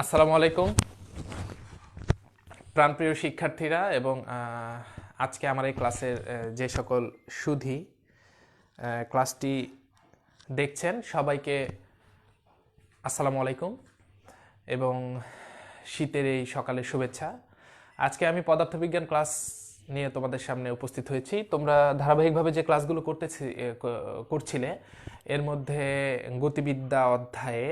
আসসালামু আলাইকুম প্রাণপ্রিয় শিক্ষার্থীরা এবং আজকে আমার এই ক্লাসের যে সকল সুধী ক্লাসটি দেখছেন সবাইকে আসসালামু আলাইকুম এবং শীতের এই সকালের শুভেচ্ছা। আজকে আমি পদার্থবিজ্ঞান ক্লাস নিয়ে তোমাদের সামনে উপস্থিত হয়েছি। তোমরা ধারাবাহিকভাবে যে ক্লাসগুলো করছিলে এর মধ্যে গতিবিদ্যা অধ্যায়ে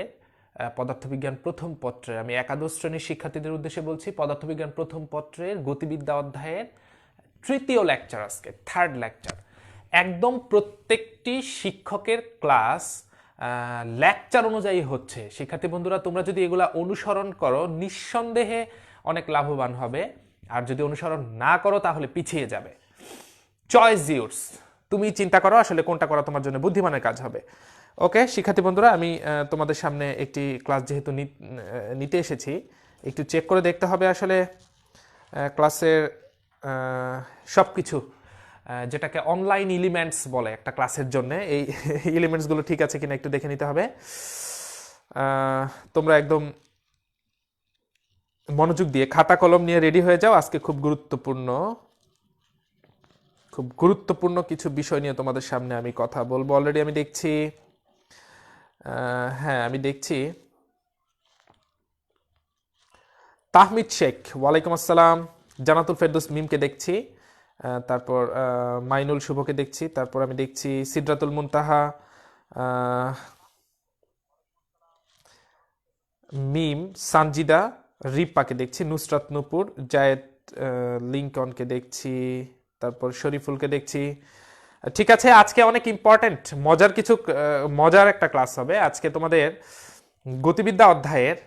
পদার্থবিজ্ঞান প্রথম পত্রের, আমি একাদশ শ্রেণীর শিক্ষার্থীদের উদ্দেশ্যে বলছি, পদার্থবিজ্ঞান প্রথম পত্রের গতিবিদ্যা অধ্যায়ের তৃতীয় লেকচার, আজকে থার্ড লেকচার। একদম প্রত্যেকটি শিক্ষকের ক্লাস লেকচার অনুযায়ী হচ্ছে। শিক্ষার্থী বন্ধুরা, তোমরা যদি এগুলা অনুসরণ করো নিঃসন্দেহে অনেক লাভবান হবে, আর যদি অনুসরণ না করো তাহলে পিছিয়ে যাবে। চয়েস ইউরস, তুমি চিন্তা করো আসলে কোনটা করা তোমার জন্য বুদ্ধিমানের কাজ হবে। ওকে শিক্ষার্থী বন্ধুরা, আমি তোমাদের সামনে একটি ক্লাস যেহেতু নিতে এসেছি, একটু চেক করে দেখতে হবে আসলে ক্লাসের সব কিছু, যেটাকে অনলাইন এলিমেন্টস বলে একটা ক্লাসের জন্য, এই এলিমেন্টসগুলো ঠিক আছে কিনা একটু দেখে নিতে হবে। তোমরা একদম মনোযোগ দিয়ে খাতা কলম নিয়ে রেডি হয়ে যাও। আজকে খুব গুরুত্বপূর্ণ কিছু বিষয় নিয়ে তোমাদের সামনে আমি কথা বলবো। অলরেডি আমি দেখছি, আমি দেখছি তাহমিদ শেখ, ওয়ালাইকুম আসসালাম। জানাতুল ফেরদৌস মিমকে দেখছি, তারপর মাইনুল শুভকে দেখছি, তারপর আমি দেখছি সিদরাতুল মুনতাহা, মিম, সানজিদা, রিপাকে দেখছি, নুসরাত নূপুর, জায়েদ লিঙ্কনকে দেখছি, তারপর শরীফুলকে দেখছি। ঠিক আছে, আজকে অনেক ইম্পর্টেন্ট মজার একটা ক্লাস হবে আজকে তোমাদের গতিবিদ্যা অধ্যায়ের।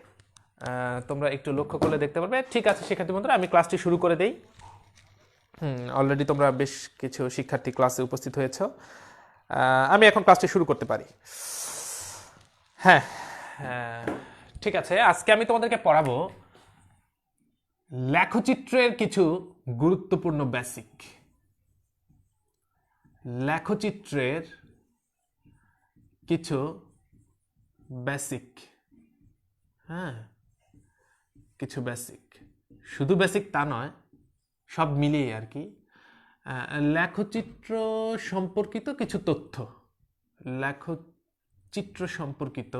তোমরা একটু লক্ষ্য করলে দেখতে পারবে। ঠিক আছে শিক্ষার্থী বন্ধুরা, আমি ক্লাসটি শুরু করে দেই। অলরেডি তোমরা বেশ কিছু শিক্ষার্থী ক্লাসে উপস্থিত হয়েছ। আমি এখন ক্লাসটি শুরু করতে পারি। হ্যাঁ, ঠিক আছে। আজকে আমি তোমাদেরকে পড়াবো লেখচিত্রের কিছু গুরুত্বপূর্ণ বেসিক। লেখচিত্রের কিছু বেসিক, কিছু বেসিক, শুধু বেসিক তা নয়, সব মিলিয়ে আর কি। লেখচিত্র সম্পর্কিত কিছু তথ্য, লেখচিত্র সম্পর্কিত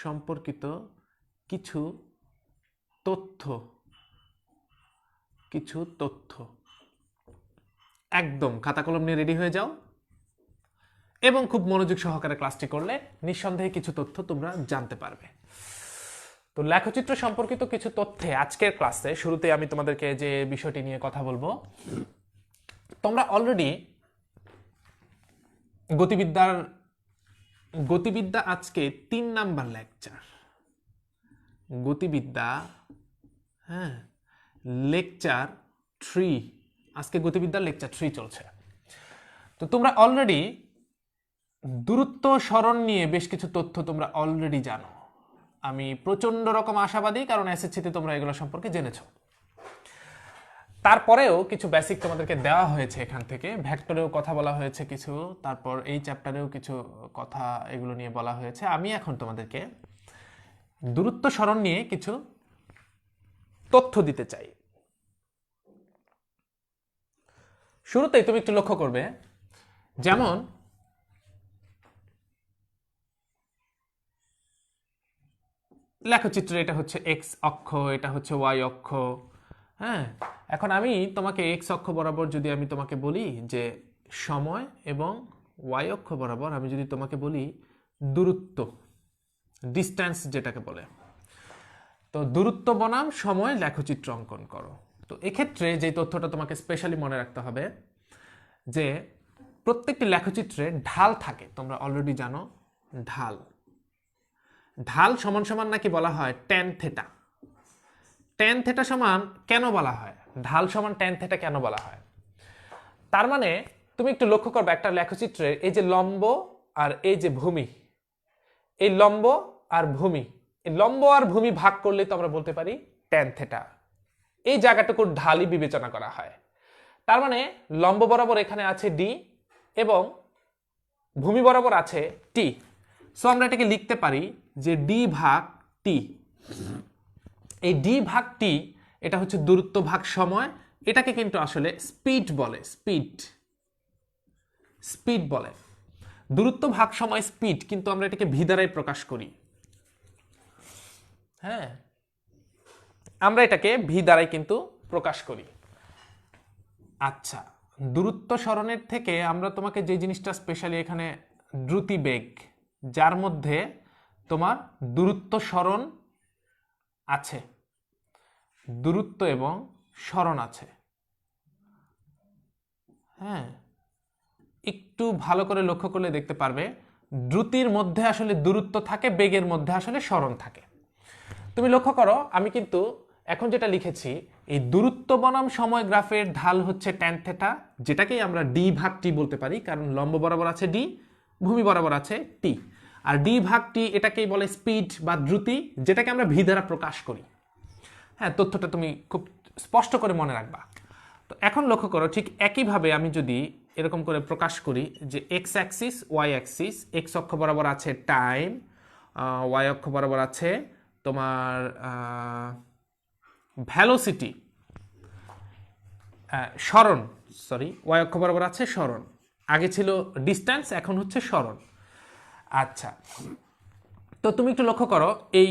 সম্পর্কিত কিছু তথ্য। একদম খাতা কলম নিয়ে রেডি হয়ে যাও এবং খুব মনোযোগ সহকারে ক্লাসটি করলে নিঃসন্দেহে কিছু তথ্য তোমরা জানতে পারবে। তো লেখচিত্র সম্পর্কিত কিছু তথ্যে আজকের ক্লাসে শুরুতে আমি তোমাদেরকে যে বিষয়টি নিয়ে কথা বলবো, তোমরা অলরেডি গতিবিদ্যা আজকে 3 নাম্বার লেকচার, গতিবিদ্যা লেকচার 3, আজকে গতিবিদ্যার লেকচার 3 চলছে। তো তোমরা অলরেডি দূরত্ব সরণ নিয়ে বেশ কিছু তথ্য তোমরা অলরেডি জানো। আমি প্রচন্ড রকম আশাবাদী, কারণ এসএসসিতে তোমরা এগুলো সম্পর্কে জেনেছো। তারপরেও কিছু বেসিক তোমাদেরকে দেওয়া হয়েছে এখান থেকে, ভেক্টরেও কথা বলা হয়েছে কিছু, তারপর এই চ্যাপ্টারেও কিছু কথা এগুলো নিয়ে বলা হয়েছে। আমি এখন তোমাদেরকে দূরত্ব সরণ নিয়ে কিছু তথ্য দিতে চাই। শুরুতেই তুমি একটু লক্ষ্য করবে, যেমন লেখচিত্রে এটা হচ্ছে এক্স অক্ষ, এটা হচ্ছে ওয়াই অক্ষ। এখন আমি তোমাকে এক্স অক্ষ বরাবর যদি আমি তোমাকে বলি যে সময়, এবং ওয়াই অক্ষ বরাবর আমি যদি তোমাকে বলি দূরত্ব, ডিস্ট্যান্স যেটাকে বলে, তো দূরত্ব বনাম সময় লেখচিত্র অঙ্কন করো। তো এক্ষেত্রে যে তথ্যটা তোমাকে স্পেশালি মনে রাখতে হবে যে প্রত্যেকটি লেখচিত্রে ঢাল থাকে। তোমরা অলরেডি জানো ঢাল সমান সমান নাকি বলা হয় ট্যান থেটা। ট্যান থেটা সমান কেন বলা হয়, ঢাল সমান ট্যান থেটা কেন বলা হয়? তার মানে তুমি একটু লক্ষ্য করবে একটা লেখচিত্রে, এই যে লম্ব আর এই যে ভূমি, এই লম্ব আর ভূমি ভাগ করলে তো আমরা বলতে পারি ট্যান থেটা। এই জায়গাটুকুর ঢালই বিবেচনা করা হয়। তার মানে লম্ব বরাবর এখানে আছে ডি, এবং ভূমি বরাবর আছে টি। সো আমরা এটাকে লিখতে পারি যে ডি ভাগ টি। এই ডি ভাগ টি এটা হচ্ছে দূরত্ব ভাগ সময়, এটাকে কিন্তু আসলে স্পিড বলে, স্পিড বলে। দূরত্ব ভাগ সময় স্পিড, কিন্তু আমরা এটাকে ভি দ্বারাই প্রকাশ করি। হ্যাঁ, আমরা এটাকে ভি দ্বারাই কিন্তু প্রকাশ করি। আচ্ছা, দূরত্ব সরণের থেকে আমরা তোমাকে যে জিনিসটা স্পেশালি এখানে দ্রুতি বেগ, যার মধ্যে তোমার দূরত্ব সরণ আছে, দূরত্ব এবং সরণ আছে। হ্যাঁ, একটু ভালো করে লক্ষ্য করলে দেখতে পারবে দ্রুতির মধ্যে আসলে দূরত্ব থাকে, বেগের মধ্যে আসলে সরণ থাকে। তুমি লক্ষ্য করো, আমি কিন্তু এখন যেটা লিখেছি, এই দূরত্ব বনাম সময় গ্রাফের ঢাল হচ্ছে ট্যান থেটা, যেটাকেই আমরা ডি ভাগ টি বলতে পারি, কারণ লম্ব বরাবর আছে ডি, ভূমি বরাবর আছে টি। আর ডি ভাগ টি এটাকেই বলে স্পিড বা দ্রুতি, যেটাকে আমরা ভি দ্বারা প্রকাশ করি। হ্যাঁ, তথ্যটা তুমি খুব স্পষ্ট করে মনে রাখবা। তো এখন লক্ষ্য করো, ঠিক একইভাবে আমি যদি এরকম করে প্রকাশ করি যে x axis, y axis, x অক্ষ বরাবর আছে টাইম, ওয়াই অক্ষ বরাবর আছে তোমার ভ্যালোসিটি, সরণ, সরি, ওয়াই অক্ষ বরাবর আছে সরণ। আগে ছিল ডিস্ট্যান্স, এখন হচ্ছে সরণ। আচ্ছা, তো তুমি একটু লক্ষ্য করো, এই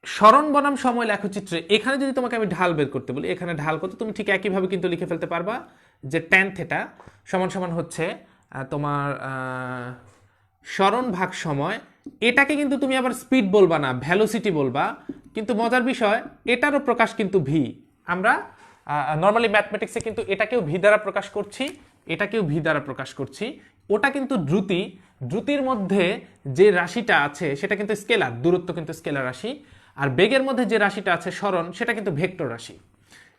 সরণ বনাম সময় লেখচিত্রে এখানে যদি তোমাকে আমি ঢাল বের করতে বলি, এখানে ঢাল কত, তুমি ঠিক একইভাবে কিন্তু লিখে ফেলতে পারবা যে ট্যান থেটা সমান সমান হচ্ছে তোমার সরণ ভাগ সময়। এটাকে কিন্তু তুমি আবার স্পিড বলবা না, ভ্যালোসিটি বলবা। কিন্তু মজার বিষয়, এটারও প্রকাশ কিন্তু ভি। আমরা নর্মালি ম্যাথমেটিক্সে কিন্তু এটাকেও ভি দ্বারা প্রকাশ করছি, এটাকেও ভি দ্বারা প্রকাশ করছি। ওটা কিন্তু দ্রুতি, দ্রুতির মধ্যে যে রাশিটা আছে সেটা কিন্তু স্কেলার, দূরত্ব কিন্তু স্কেলার রাশি। আর বেগের মধ্যে যে রাশিটা আছে সরণ, সেটা কিন্তু ভেক্টর রাশি।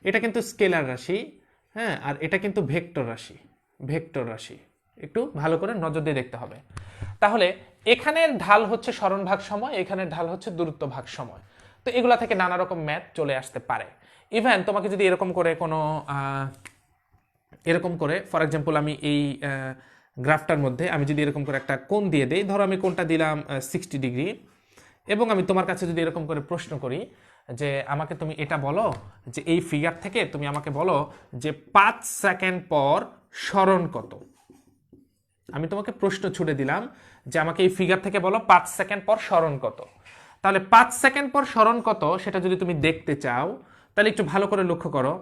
এটা কিন্তু স্কেলার রাশি, হ্যাঁ, আর এটা কিন্তু ভেক্টর রাশি, ভেক্টর রাশি। একটু ভালো করে নজর দিয়ে দেখতে হবে। তাহলে এখানের ঢাল হচ্ছে সরণ ভাগ সময়, এখানের ঢাল হচ্ছে দূরত্ব ভাগ সময়। তো এগুলা থেকে নানা রকম ম্যাথ চলে আসতে পারে। ইভেন তোমাকে যদি এরকম করে কোনো এরকম করে, ফর এক্সাম্পল, আমি এই গ্রাফটার মধ্যে আমি যদি এরকম করে একটা কোণ দিয়ে দেই, ধরো আমি কোণটা দিলাম 60 ডিগ্রি, এবং আমি তোমার কাছে যদি এরকম করে প্রশ্ন করি যে আমাকে তুমি এটা বলো যে এই ফিগার থেকে তুমি আমাকে বলো যে 5 সেকেন্ড পর সরণ কত। আমি তোমাকে প্রশ্ন ছুড়ে দিলাম যে আমাকে এই ফিগার থেকে বলো 5 সেকেন্ড পর সরণ কত। তাহলে 5 সেকেন্ড পর সরণ কত সেটা যদি তুমি দেখতে চাও, তাহলে একটু ভালো করে লক্ষ্য করো,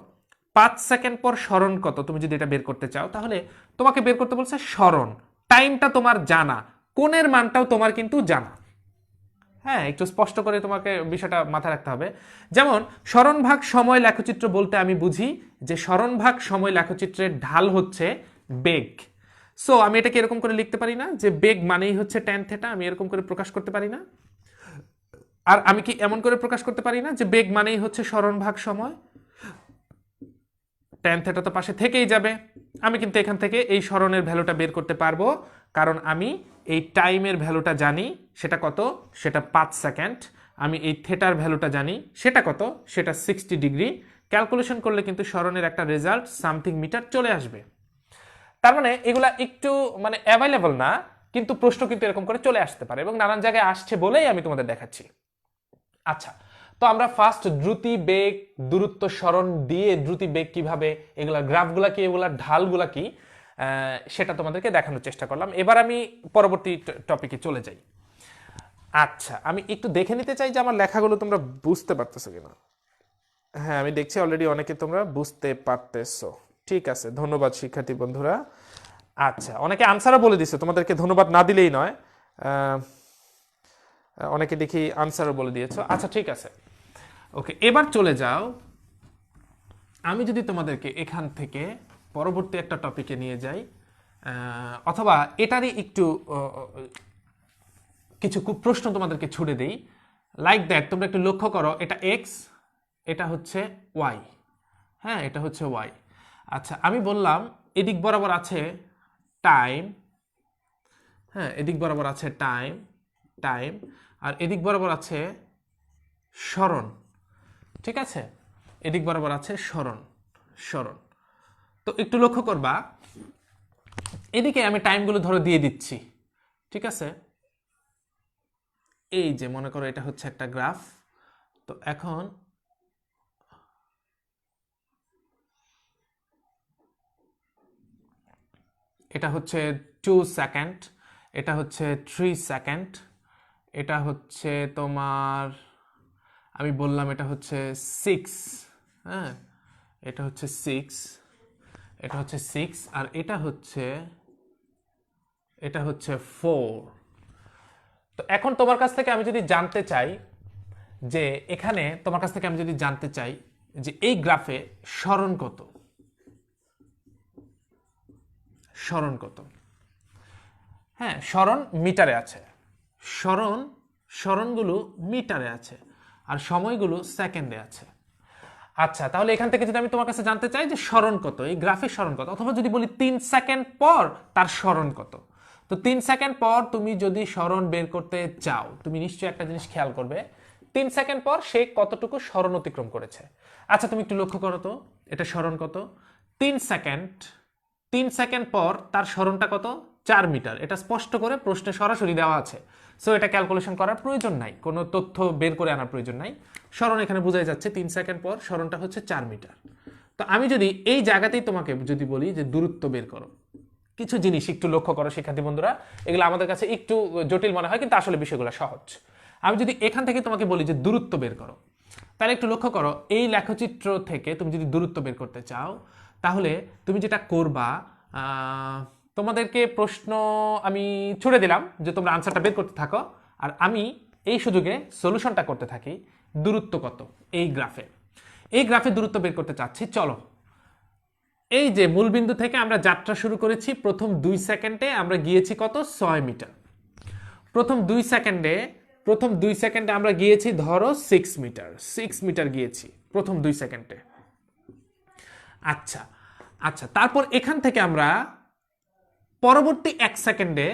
5 সেকেন্ড পর সরণ কত তুমি যদি এটা বের করতে চাও, তাহলে তোমাকে বের করতে বলছে সরণ। টাইমটা তোমার জানা, কোণের মানটাও তোমার কিন্তু জানা। হ্যাঁ, একটু স্পষ্ট করে তোমাকে বিষয়টা মাথায় রাখতে হবে। যেমন সরণ ভাগ সময় লেখচিত্র বলতে আমি বুঝি যে সরণ ভাগ সময় লেখচিত্রের ঢাল হচ্ছে বেগ। সো আমি এটাকে এরকম করে লিখতে পারি না যে বেগ মানেই হচ্ছে ট্যান থেটা, আমি এরকম করে প্রকাশ করতে পারি না। আর আমি কি এমন করে প্রকাশ করতে পারি না যে বেগ মানেই হচ্ছে সরণ ভাগ সময়, ট্যান থেটা তো পাশে থেকেই যাবে। আমি কিন্তু এখান থেকে এই সরণের ভ্যালুটা বের করতে পারবো, কারণ আমি এই টাইমের ভ্যালুটা জানি, সেটা কত, সেটা 5 সেকেন্ড। আমি এই থেটার ভ্যালুটা জানি, সেটা কত, সেটা 60 ডিগ্রি। ক্যালকুলেশন করলে কিন্তু সরণের একটা রেজাল্ট সামথিং মিটার চলে আসবে। তার মানে এগুলা একটু মানে অ্যাভেলেবল না, কিন্তু প্রশ্ন কিন্তু এরকম করে চলে আসতে পারে, এবং নানান জায়গায় আসছে বলেই আমি তোমাদের দেখাচ্ছি। আচ্ছা, তো আমরা ফার্স্ট দ্রুতি বেগ দূরত্ব সরণ দিয়ে দ্রুতি বেগ কিভাবে, এগুলা গ্রাফগুলা কি, এগুলার ঢালগুলা কি, সেটা তোমাদেরকে দেখানোর চেষ্টা করলাম। এবার আমি পরবর্তী টপিকে চলে যাই। আচ্ছা, আমি একটু দেখে নিতে চাই যে আমার লেখাগুলো তোমরা বুঝতে পারতেছো কিনা। হ্যাঁ, আমি দেখছি অলরেডি অনেকে তোমরা বুঝতে পারতেছো। ঠিক আছে, ধন্যবাদ শিক্ষার্থী বন্ধুরা। আচ্ছা, অনেকে আনসারও বলে দিছো, তোমাদেরকে ধন্যবাদ না দিলেই নয়। অনেকে দেখি আনসারও বলে দিয়েছো। আচ্ছা, ঠিক আছে, ওকে, এবার চলে যাও। আমি যদি তোমাদেরকে এখান থেকে পরবর্তী একটা টপিকে নিয়ে যাই, অথবা এটারই একটু কিছু প্রশ্ন তোমাদেরকে ছুড়ে দিই, লাইক দ্যাট। তোমরা একটু লক্ষ্য করো, এটা এক্স, এটা হচ্ছে ওয়াই। হ্যাঁ, এটা হচ্ছে ওয়াই। আচ্ছা, আমি বললাম এদিক বরাবর আছে টাইম, হ্যাঁ, এদিক বরাবর আছে টাইম, টাইম, আর এদিক বরাবর আছে সরণ। ঠিক আছে, এদিক বরাবর আছে সরণ, সরণ। তো একটু লক্ষ্য করবা, এদিকে আমি টাইমগুলো ধরো দিয়ে দিচ্ছি, ঠিক আছে? এই যে মনে করো এটা হচ্ছে একটা গ্রাফ। তো এখন এটা হচ্ছে 2 সেকেন্ড, এটা হচ্ছে 3 সেকেন্ড, এটা হচ্ছে তোমার, আমি বললাম এটা হচ্ছে 6, হ্যাঁ এটা হচ্ছে 6, এটা হচ্ছে 6, আর এটা হচ্ছে 4। তো এখন তোমার কাছ থেকে আমি যদি জানতে চাই যে এখানে তোমার কাছ থেকে আমি যদি জানতে চাই যে এই গ্রাফে সরণ কত, সরণ কত? হ্যাঁ, সরণ মিটারে আছে, সরণগুলো মিটারে আছে, আর সময়গুলো সেকেন্ডে আছে। আচ্ছা, তাহলে এখান থেকে যদি আমি তোমার কাছে জানতে চাই যে সরণ কত, এই গ্রাফের সরণ কত, অথবা যদি বলি 3 সেকেন্ড পর তার সরণ কত, তো 3 সেকেন্ড পর তুমি যদি সরণ বের করতে চাও, তুমি নিশ্চয়ই একটা জিনিস খেয়াল করবে, 3 সেকেন্ড পর সে কতটুকু সরণ অতিক্রম করেছে। আচ্ছা, তুমি একটু লক্ষ্য করো তো এটা সরণ কত। 3 সেকেন্ড, 3 সেকেন্ড পর তার সরণটা কত? 4 মিটার। এটা স্পষ্ট করে প্রশ্নে সরাসরি দেওয়া আছে, সো এটা ক্যালকুলেশন করার প্রয়োজন নাই, কোনো তথ্য বের করে আনার প্রয়োজন নাই। সরণ এখানে বোঝাই যাচ্ছে 3 সেকেন্ড পর সরণটা হচ্ছে 4 মিটার। তো আমি যদি এই জায়গাতেই তোমাকে যদি বলি যে দূরত্ব বের করো, কিছু জিনিস একটু লক্ষ্য করো শিক্ষার্থী বন্ধুরা, এগুলো আমাদের কাছে একটু জটিল মনে হয় কিন্তু আসলে বিষয়গুলো সহজ। আমি যদি এখান থেকে তোমাকে বলি যে দূরত্ব বের করো, তাহলে একটু লক্ষ্য করো, এই লেখচিত্র থেকে তুমি যদি দূরত্ব বের করতে চাও, তাহলে তুমি যেটা করবা, তোমাদেরকে প্রশ্ন আমি ছুড়ে দিলাম যে তোমরা আনসারটা বের করতে থাকো, আর আমি এই সুযোগে সলিউশনটা করতে থাকি। দূরত্ব কত এই গ্রাফে, এই গ্রাফে দূরত্ব বের করতে চাচ্ছি। চলো, এই যে মূলবিন্দু থেকে আমরা যাত্রা শুরু করেছি, প্রথম 2 সেকেন্ডে আমরা গিয়েছি কত? 6 মিটার। প্রথম 2 সেকেন্ডে আমরা গিয়েছি ধরো 6 মিটার, 6 মিটার গিয়েছি প্রথম 2 সেকেন্ডে। আচ্ছা আচ্ছা, তারপর এখান থেকে আমরা পরবর্তী 1 সেকেন্ডে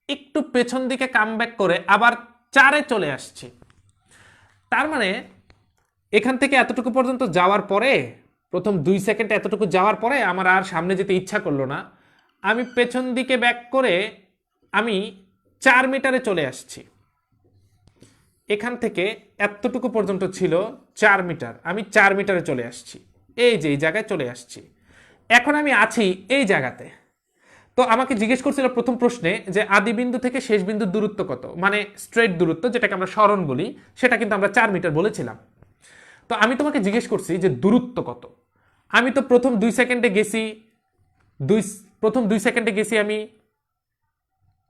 একটু পেছন দিকে কামব্যাক করে আবার 4-এ চলে আসছি। তার মানে এখান থেকে এতটুকু পর্যন্ত যাওয়ার পরে, প্রথম 2 সেকেন্ডে এতটুকু যাওয়ার পরে আমার আর সামনে যেতে ইচ্ছা করলো না, আমি পেছন দিকে ব্যাক করে আমি 4 মিটারে চলে আসছি। এখান থেকে এতটুকু পর্যন্ত ছিল 4 মিটার, আমি 4 মিটারে চলে আসছি, এই যে এই জায়গায় চলে আসছি। এখন আমি আছি এই জায়গাতে। তো আমাকে জিজ্ঞেস করছিল প্রথম প্রশ্নে যে আদি বিন্দু থেকে শেষ বিন্দুর দূরত্ব কত, মানে স্ট্রেট দূরত্ব, যেটাকে আমরা সরণ বলি, সেটা কিন্তু আমরা 4 মিটার বলেছিলাম। তো আমি তোমাকে জিজ্ঞেস করছি যে দূরত্ব কত। আমি তো প্রথম 2 সেকেন্ডে গেছি, প্রথম 2 সেকেন্ডে গেছি আমি,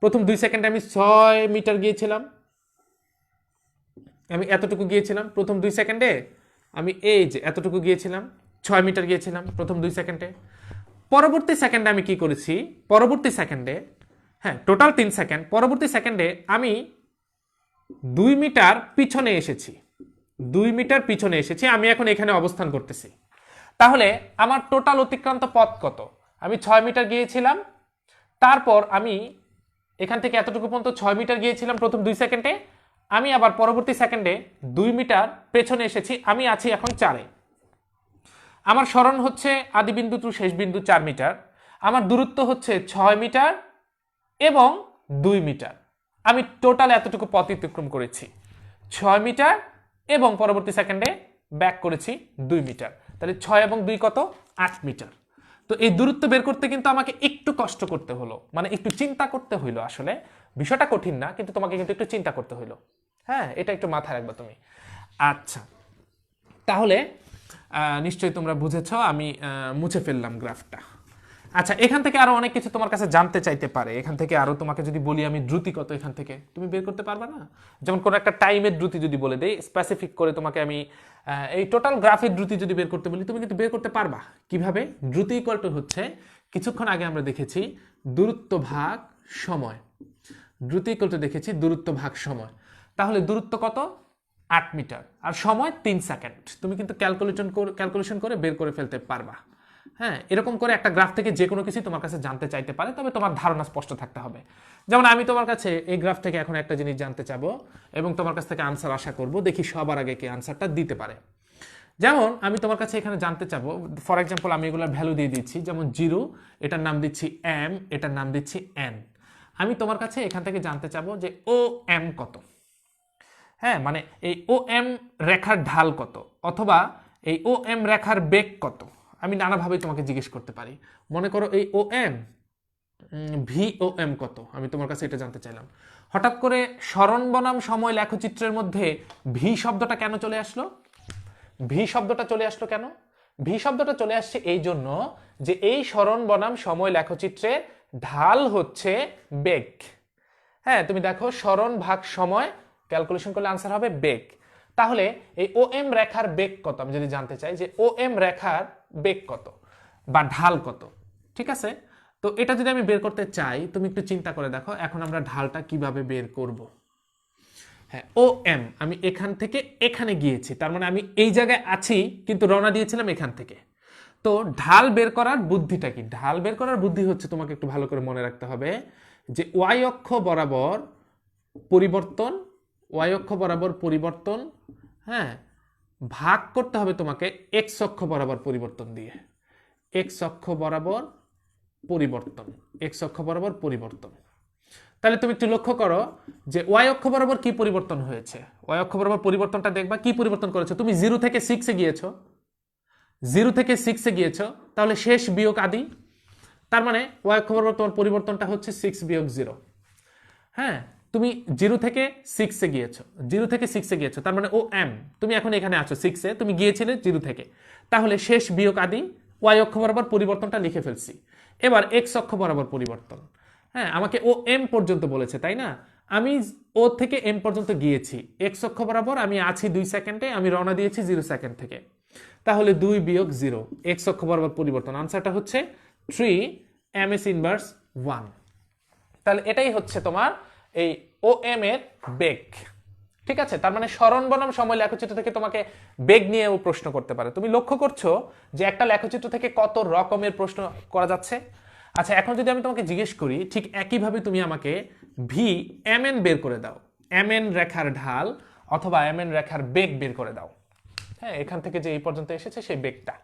প্রথম 2 সেকেন্ডে আমি 6 মিটার গিয়েছিলাম, আমি এতটুকু গিয়েছিলাম প্রথম 2 সেকেন্ডে, আমি এই যে এতটুকু গিয়েছিলাম, 6 মিটার গিয়েছিলাম প্রথম 2 সেকেন্ডে। পরবর্তী সেকেন্ডে আমি কি করেছি, পরবর্তী সেকেন্ডে, হ্যাঁ টোটাল 3 সেকেন্ড, পরবর্তী সেকেন্ডে আমি 2 মিটার পিছনে এসেছি, 2 মিটার পিছনে এসেছি, আমি এখন এখানে অবস্থান করতেছি। তাহলে আমার টোটাল অতিক্রান্ত পথ কত? আমি 6 মিটার গিয়েছিলাম, তারপর আমি এখান থেকে এতটুকু পর্যন্ত 6 মিটার গিয়েছিলাম প্রথম 2 সেকেন্ডে, আমি আবার পরবর্তী সেকেন্ডে 2 মিটার পেছনে এসেছি, আমি আছি এখন 4-এ। আমার সরণ হচ্ছে আদি বিন্দু টু শেষ বিন্দু 4 মিটার, আমার দূরত্ব হচ্ছে 6 মিটার এবং 2 মিটার। আমি টোটাল এতটুকু পথ অতিক্রম করেছি, 6 মিটার এবং পরবর্তী সেকেন্ডে ব্যাক করেছি 2 মিটার। তাহলে 6 এবং 2 কত? 8 মিটার। তো এই দূরত্ব বের করতে কিন্তু আমাকে একটু কষ্ট করতে হলো, মানে একটু চিন্তা করতে হইলো। আসলে বিষয়টা কঠিন না, কিন্তু তোমাকে কিন্তু একটু চিন্তা করতে হইলো। হ্যাঁ, এটা একটু মাথায় রাখবা তুমি। আচ্ছা, তাহলে নিশ্চয়ই তোমরা বুঝেছ, আমি মুছে ফেললাম গ্রাফটা। আচ্ছা, এখান থেকে আরো অনেক কিছু তোমার কাছে জানতে চাইতে পারে। এখান থেকে আরো তোমাকে যদি বলি আমি দ্রুতি কত, এখান থেকে তুমি বের করতে পারবা না? যেমন কোনো একটা টাইমের দ্রুতি যদি বলে দেই, স্পেসিফিক করে তোমাকে আমি এই টোটাল গ্রাফের দ্রুতি যদি বের করতে বলি, তুমি কিন্তু বের করতে পারবা। কিভাবে? দ্রুতি ইকুয়াল টু হচ্ছে, কিছুক্ষণ আগে আমরা দেখেছি দূরত্ব ভাগ সময়, দ্রুতি ইকুয়াল টু দেখেছি দূরত্ব ভাগ সময়। তাহলে দূরত্ব কত? 8 মিটার, আর সময় 3 সেকেন্ড। তুমি কিন্তু ক্যালকুলেশন করে বের করে ফেলতে পারবা। হ্যাঁ, এরকম করে একটা গ্রাফ থেকে যে কোনো কিছু তোমার কাছে জানতে চাইতে পারে, তবে তোমার ধারণা স্পষ্ট থাকতে হবে। যেমন আমি তোমার কাছে এই গ্রাফ থেকে এখন একটা জিনিস জানতে চাবো এবং তোমার কাছ থেকে আনসার আশা করব, দেখি সবার আগে কে আনসারটা দিতে পারে। যেমন আমি তোমার কাছে এখানে জানতে চাবো, ফর এক্সাম্পল আমি এগুলোর ভ্যালু দিয়ে দিচ্ছি, যেমন 0, এটার নাম দিচ্ছি m, এটার নাম দিচ্ছি n। আমি তোমার কাছে এখান থেকে জানতে চাবো যে ও এম কত। হ্যাঁ, মানে এই ও এম রেখার ঢাল কত, অথবা এই ও এম রেখার বেগ কত, আমি নানাভাবে তোমাকে জিজ্ঞেস করতে পারি। মনে করো এই ও এম, ভি ও এম কত, আমি তোমার কাছে এটা জানতে চাইলাম। হঠাৎ করে স্মরণ বনাম সময় লেখচিত্রের মধ্যে ভি শব্দটা কেন চলে আসলো? ভি শব্দটা চলে আসলো কেন? ভি শব্দটা চলে আসছে এই জন্য যে এই স্মরণ বনাম সময় লেখচিত্রে ঢাল হচ্ছে বেগ। হ্যাঁ, তুমি দেখো স্মরণ ভাগ সময় ক্যালকুলেশন করলে আনসার হবে বেগ। তাহলে এই ও এম রেখার বেগ কত আমি যদি জানতে চাই যে ও এম রেখার বেগ কত বা ঢাল কত, ঠিক আছে? তো এটা যদি আমি বের করতে চাই, তুমি একটু চিন্তা করে দেখো এখন আমরা ঢালটা কিভাবে বের করব। হ্যাঁ, ও এম, আমি এখান থেকে এখানে গিয়েছি, তার মানে আমি এই জায়গায় আছি কিন্তু রওনা দিয়েছিলাম এখান থেকে। তো ঢাল বের করার বুদ্ধিটা কি? ঢাল বের করার বুদ্ধি হচ্ছে, তোমাকে একটু ভালো করে মনে রাখতে হবে যে ওয়াই অক্ষ বরাবর পরিবর্তন, ওয়াই অক্ষ বরাবর পরিবর্তন, হ্যাঁ, ভাগ করতে হবে তোমাকে এক্স অক্ষ বরাবর পরিবর্তন দিয়ে। এক্স অক্ষ বরাবর পরিবর্তন, এক্স অক্ষ বরাবর পরিবর্তন। তাহলে তুমি একটু লক্ষ্য করো যে ওয়াই অক্ষ বরাবর কি পরিবর্তন হয়েছে। ওয়াই অক্ষ বরাবর পরিবর্তনটা দেখবা কি পরিবর্তন করেছো। তুমি 0 থেকে 6-এ গিয়েছো, 0 থেকে 6-এ গিয়েছো, তাহলে শেষ বিয়োগ আদি। তার মানে ওয়াই অক্ষ বরাবর তোমার পরিবর্তনটা হচ্ছে 6 বিয়োগ 0। হ্যাঁ, তুমি 0 থেকে 6-এ গিয়েছো, 0 থেকে 6-এ গিয়েছো, তার মানে ও এম, তুমি এখন এখানে আছো 6-এ, তুমি গিয়েছিলে 0 থেকে, তাহলে শেষ বিয়োগ আদি। ওয়াই অক্ষ বরাবর পরিবর্তনটা লিখে ফেলছি। এবার এক্স অক্ষ বরাবর পরিবর্তন। হ্যাঁ, আমাকে ও এম পর্যন্ত বলেছে, তাই না? আমি ও থেকে এম পর্যন্ত গিয়েছি, এক্স অক্ষ বরাবর আমি আছি 2 সেকেন্ডে, আমি রওনা দিয়েছি 0 সেকেন্ড থেকে, তাহলে 2 বিয়োগ 0, এক্স অক্ষ বরাবর পরিবর্তন। আনসারটা হচ্ছে 3 ms ইনভার্স 1। তাহলে এটাই হচ্ছে তোমার এই ও এম এর বেগ, ঠিক আছে? তার মানে স্মরণ বনাম সময় লেখচিত্র থেকে তোমাকে বেগ নিয়েও প্রশ্ন করতে পারে। তুমি লক্ষ্য করছো যে একটা লেখচিত্র থেকে কত রকমের প্রশ্ন করা যাচ্ছে। আচ্ছা, এখন যদি আমি তোমাকে জিজ্ঞেস করি ঠিক একইভাবে তুমি আমাকে ভি এম এন বের করে দাও, এম এন রেখার ঢাল অথবা এম এন রেখার বেগ বের করে দাও। হ্যাঁ, এখান থেকে যে এই পর্যন্ত এসেছে সেই বেগটা।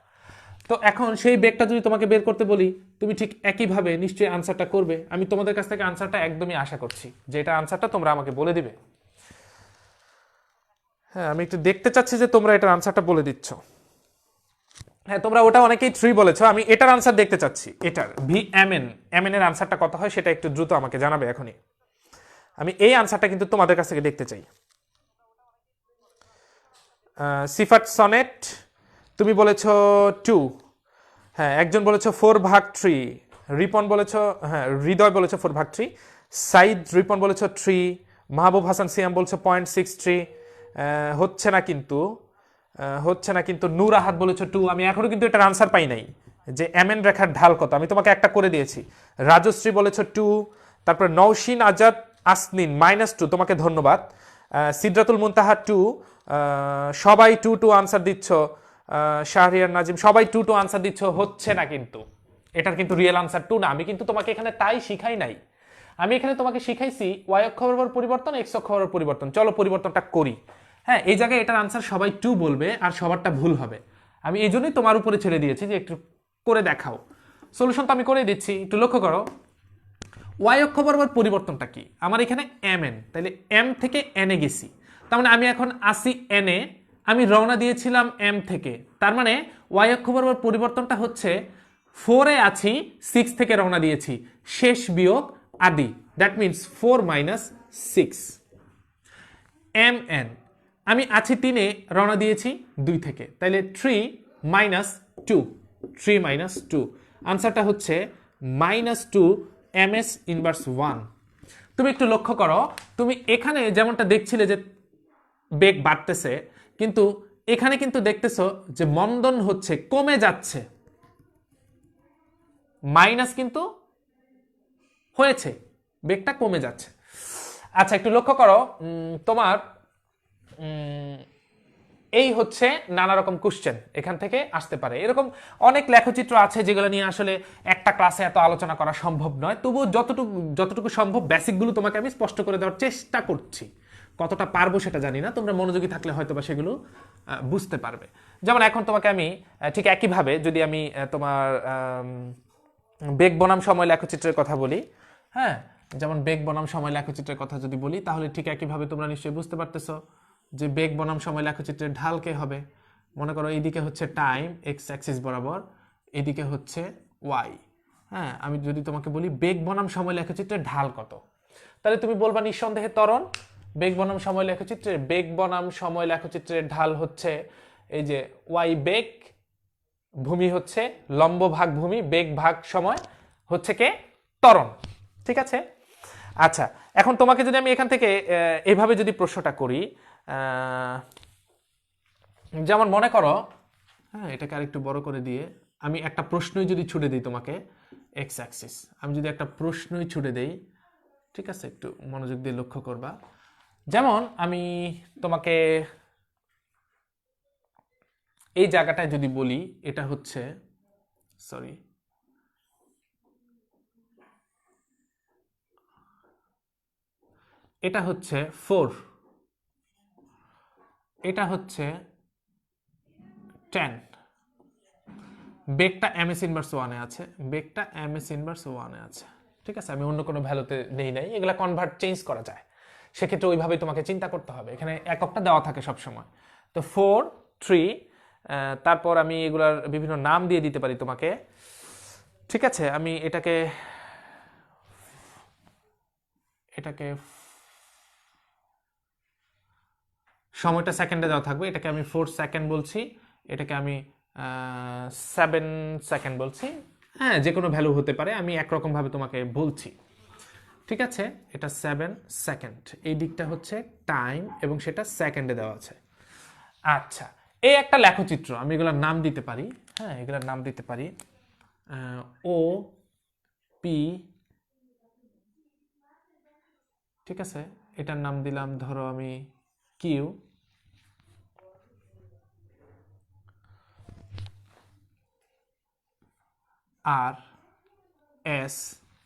তো এখন সেই বেগটা যদি তোমাকে বের করতে বলি, তুমি ঠিক একইভাবে নিশ্চয়ই আনসারটা করবে। আমি তোমাদের কাছ থেকে আনসারটা একদমই আশা করছি যে এটা আনসারটা তোমরা আমাকে বলে দিবে। হ্যাঁ, আমি একটু দেখতে চাচ্ছি যে তোমরা এটার আনসারটা বলে দিচ্ছ। হ্যাঁ, তোমরা ওটা অনেকেই 3 বলেছো, আমি এটার আনসার দেখতে চাচ্ছি। এটার V M N, M N এর আনসারটা কত হয় সেটা একটু দ্রুত আমাকে জানাবে এখনই। আমি এই আনসারটা কিন্তু তোমাদের কাছ থেকে দেখতে চাই। সিফাত সনেট, তুমি বলেছো 2। হ্যাঁ, একজন বলেছো 4/3, রিপন বলেছো, হ্যাঁ হৃদয় বলেছো 4/3, সাইদ রিপন বলেছো 3, মাহবুব হাসান সিয়াম বলছো 0.63, হচ্ছে না কিন্তু, হচ্ছে না কিন্তু, নূর আহাদ বলেছো 2। আমি এখনো কিন্তু এটার আনসার পাই নাই যে এম এন রেখার ঢাল কত। আমি তোমাকে একটা করে দিয়েছি। রাজশ্রী বলেছো 2, তারপর নওশিন আজাদ আসনিন -2, তোমাকে ধন্যবাদ। সিদ্রাতুল মুনতাহা 2, সবাই 2 আনসার দিচ্ছ। শাহরিয়ার নাজিম সবাই 2 আনসার দিচ্ছ, হচ্ছে না কিন্তু। এটার কিন্তু রিয়েল আনসার 2 না। আমি কিন্তু তোমাকে এখানে তাই শিখাই নাই, আমি এখানে তোমাকে শিখাইছি ওয়াই অক্ষ বরাবর পরিবর্তন, এক্স অক্ষ বরাবর পরিবর্তন। চলো পরিবর্তনটা করি। হ্যাঁ, এই জায়গায় এটার আনসার সবাই 2 বলবে আর সবারটা ভুল হবে। আমি এই জন্যই তোমার উপরে ছেড়ে দিয়েছি যে একটু করে দেখাও। সলিউশন তো আমি করে দিচ্ছি, একটু লক্ষ্য করো। ওয়াই অক্ষ বরাবর পরিবর্তনটা কি? আমার এখানে এম এন, তাহলে এম থেকে এনে গেছি, তার মানে আমি এখন আসি এনে, আমি রওনা দিয়েছিলাম এম থেকে, তার মানে ওয়াই অক্ষ বরাবর পরিবর্তনটা হচ্ছে 4-এ আছি, 6 থেকে রওনা দিয়েছি, শেষ বিয়োগ আদি, দ্যাট মিনস 4 - 6। এম এন, আমি আছি 3-এ, রওনা দিয়েছি 2 থেকে, তাহলে 3 - 2, 3 - 2, আনসারটা হচ্ছে -2 ms ইনভার্স 1। তুমি একটু লক্ষ্য করো, তুমি এখানে যেমনটা দেখছিলে যে বেগ বাড়তেছে, কিন্তু এখানে কিন্তু দেখতেছো যে মন্দন হচ্ছে, কমে যাচ্ছে, মাইনাস কিন্তু হয়েছে, বেগটা কমে যাচ্ছে। আচ্ছা, একটু লক্ষ্য করো, তোমার এই হচ্ছে নানা রকম কোশ্চেন এখান থেকে আসতে পারে। এরকম অনেক লেখচিত্র আছে যেগুলো নিয়ে আসলে একটা ক্লাসে এত আলোচনা করা সম্ভব নয়, তবুও যতটুকু সম্ভব বেসিকগুলো তোমাকে আমি স্পষ্ট করে দেওয়ার চেষ্টা করছি। কতটা পারবো সেটা জানি না, তোমরা মনোযোগী থাকলে হয়তো বা সেগুলো বুঝতে পারবে। যেমন এখন তোমাকে আমি ঠিক একইভাবে যদি আমি তোমার বেগ বনাম সময় লেখচিত্রের কথা বলি, হ্যাঁ, যেমন বেগ বনাম সময় লেখচিত্রের কথা যদি বলি, তাহলে ঠিক একইভাবে তোমরা নিশ্চয়ই বুঝতে পারতেছো যে বেগ বনাম সময় লেখচিত্রের ঢাল কে হবে। মনে করো এইদিকে হচ্ছে টাইম এক্স অ্যাক্সিস বরাবর, এদিকে হচ্ছে ওয়াই। হ্যাঁ, আমি যদি তোমাকে বলি বেগ বনাম সময় লেখচিত্রের ঢাল কত, তাহলে তুমি বলবা নিঃসন্দেহে ত্বরণ। বেগ বনাম সময় লেখচিত্রের বেগ বনাম সময় লেখচিত্রের ঢাল হচ্ছে এই যে ওয়াই বেগ, ভূমি হচ্ছে লম্ব ভাগ ভূমি, বেগ ভাগ সময় হচ্ছে কে ত্বরণ। ঠিক আছে, আচ্ছা এখন তোমাকে যদি আমি এখান থেকে এইভাবে যদি প্রশ্নটা করি, যেমন মনে করো, হ্যাঁ এটাকে আরেকটু বড় করে দিয়ে আমি একটা প্রশ্নই যদি ছুড়ে দিই তোমাকে, এক্স অ্যাক্সিস আমি যদি একটা প্রশ্নই ছুড়ে দেই, ঠিক আছে, একটু মনোযোগ দিয়ে লক্ষ্য করবা। যেমন আমি তোমাকে এই জায়গাটায় যদি বলি এটা হচ্ছে, সরি, এটা হচ্ছে 4, এটা হচ্ছে 10, বেগটা এম এস ইনভার্স 1 এ আছে, বেগটা এম এস ইনভার্স 1 এ আছে। ঠিক আছে, আমি অন্য কোনো ভ্যালুতে নেই নাই, এগুলা কনভার্ট চেঞ্জ করা যায়, সেক্ষেত্রে ওইভাবে তোমাকে চিন্তা করতে হবে, এখানে এককটা দেওয়া থাকে সব সময়। তো 4, 3, তারপর আমি এগুলার বিভিন্ন নাম দিয়ে দিতে পারি তোমাকে। ঠিক আছে, আমি এটাকে এটাকে সময়টা সেকেন্ডে দেওয়া থাকবে, এটাকে আমি 4 সেকেন্ড বলছি, এটাকে আমি 7 সেকেন্ড বলছি। হ্যাঁ, যে কোনো ভ্যালু হতে পারে, আমি একরকম ভাবে তোমাকে বলছি। ঠিক আছে, এটা 7 সেকেন্ড, এই দিকটা হচ্ছে টাইম এবং সেটা সেকেন্ডে দেওয়া আছে। আচ্ছা, এই একটা লেখচিত্র, আমি এগুলোর নাম দিতে পারি, হ্যাঁ এগুলোর নাম দিতে পারি ও পি, ঠিক আছে, এটার নাম দিলাম ধরো আমি কিউ, আর এস,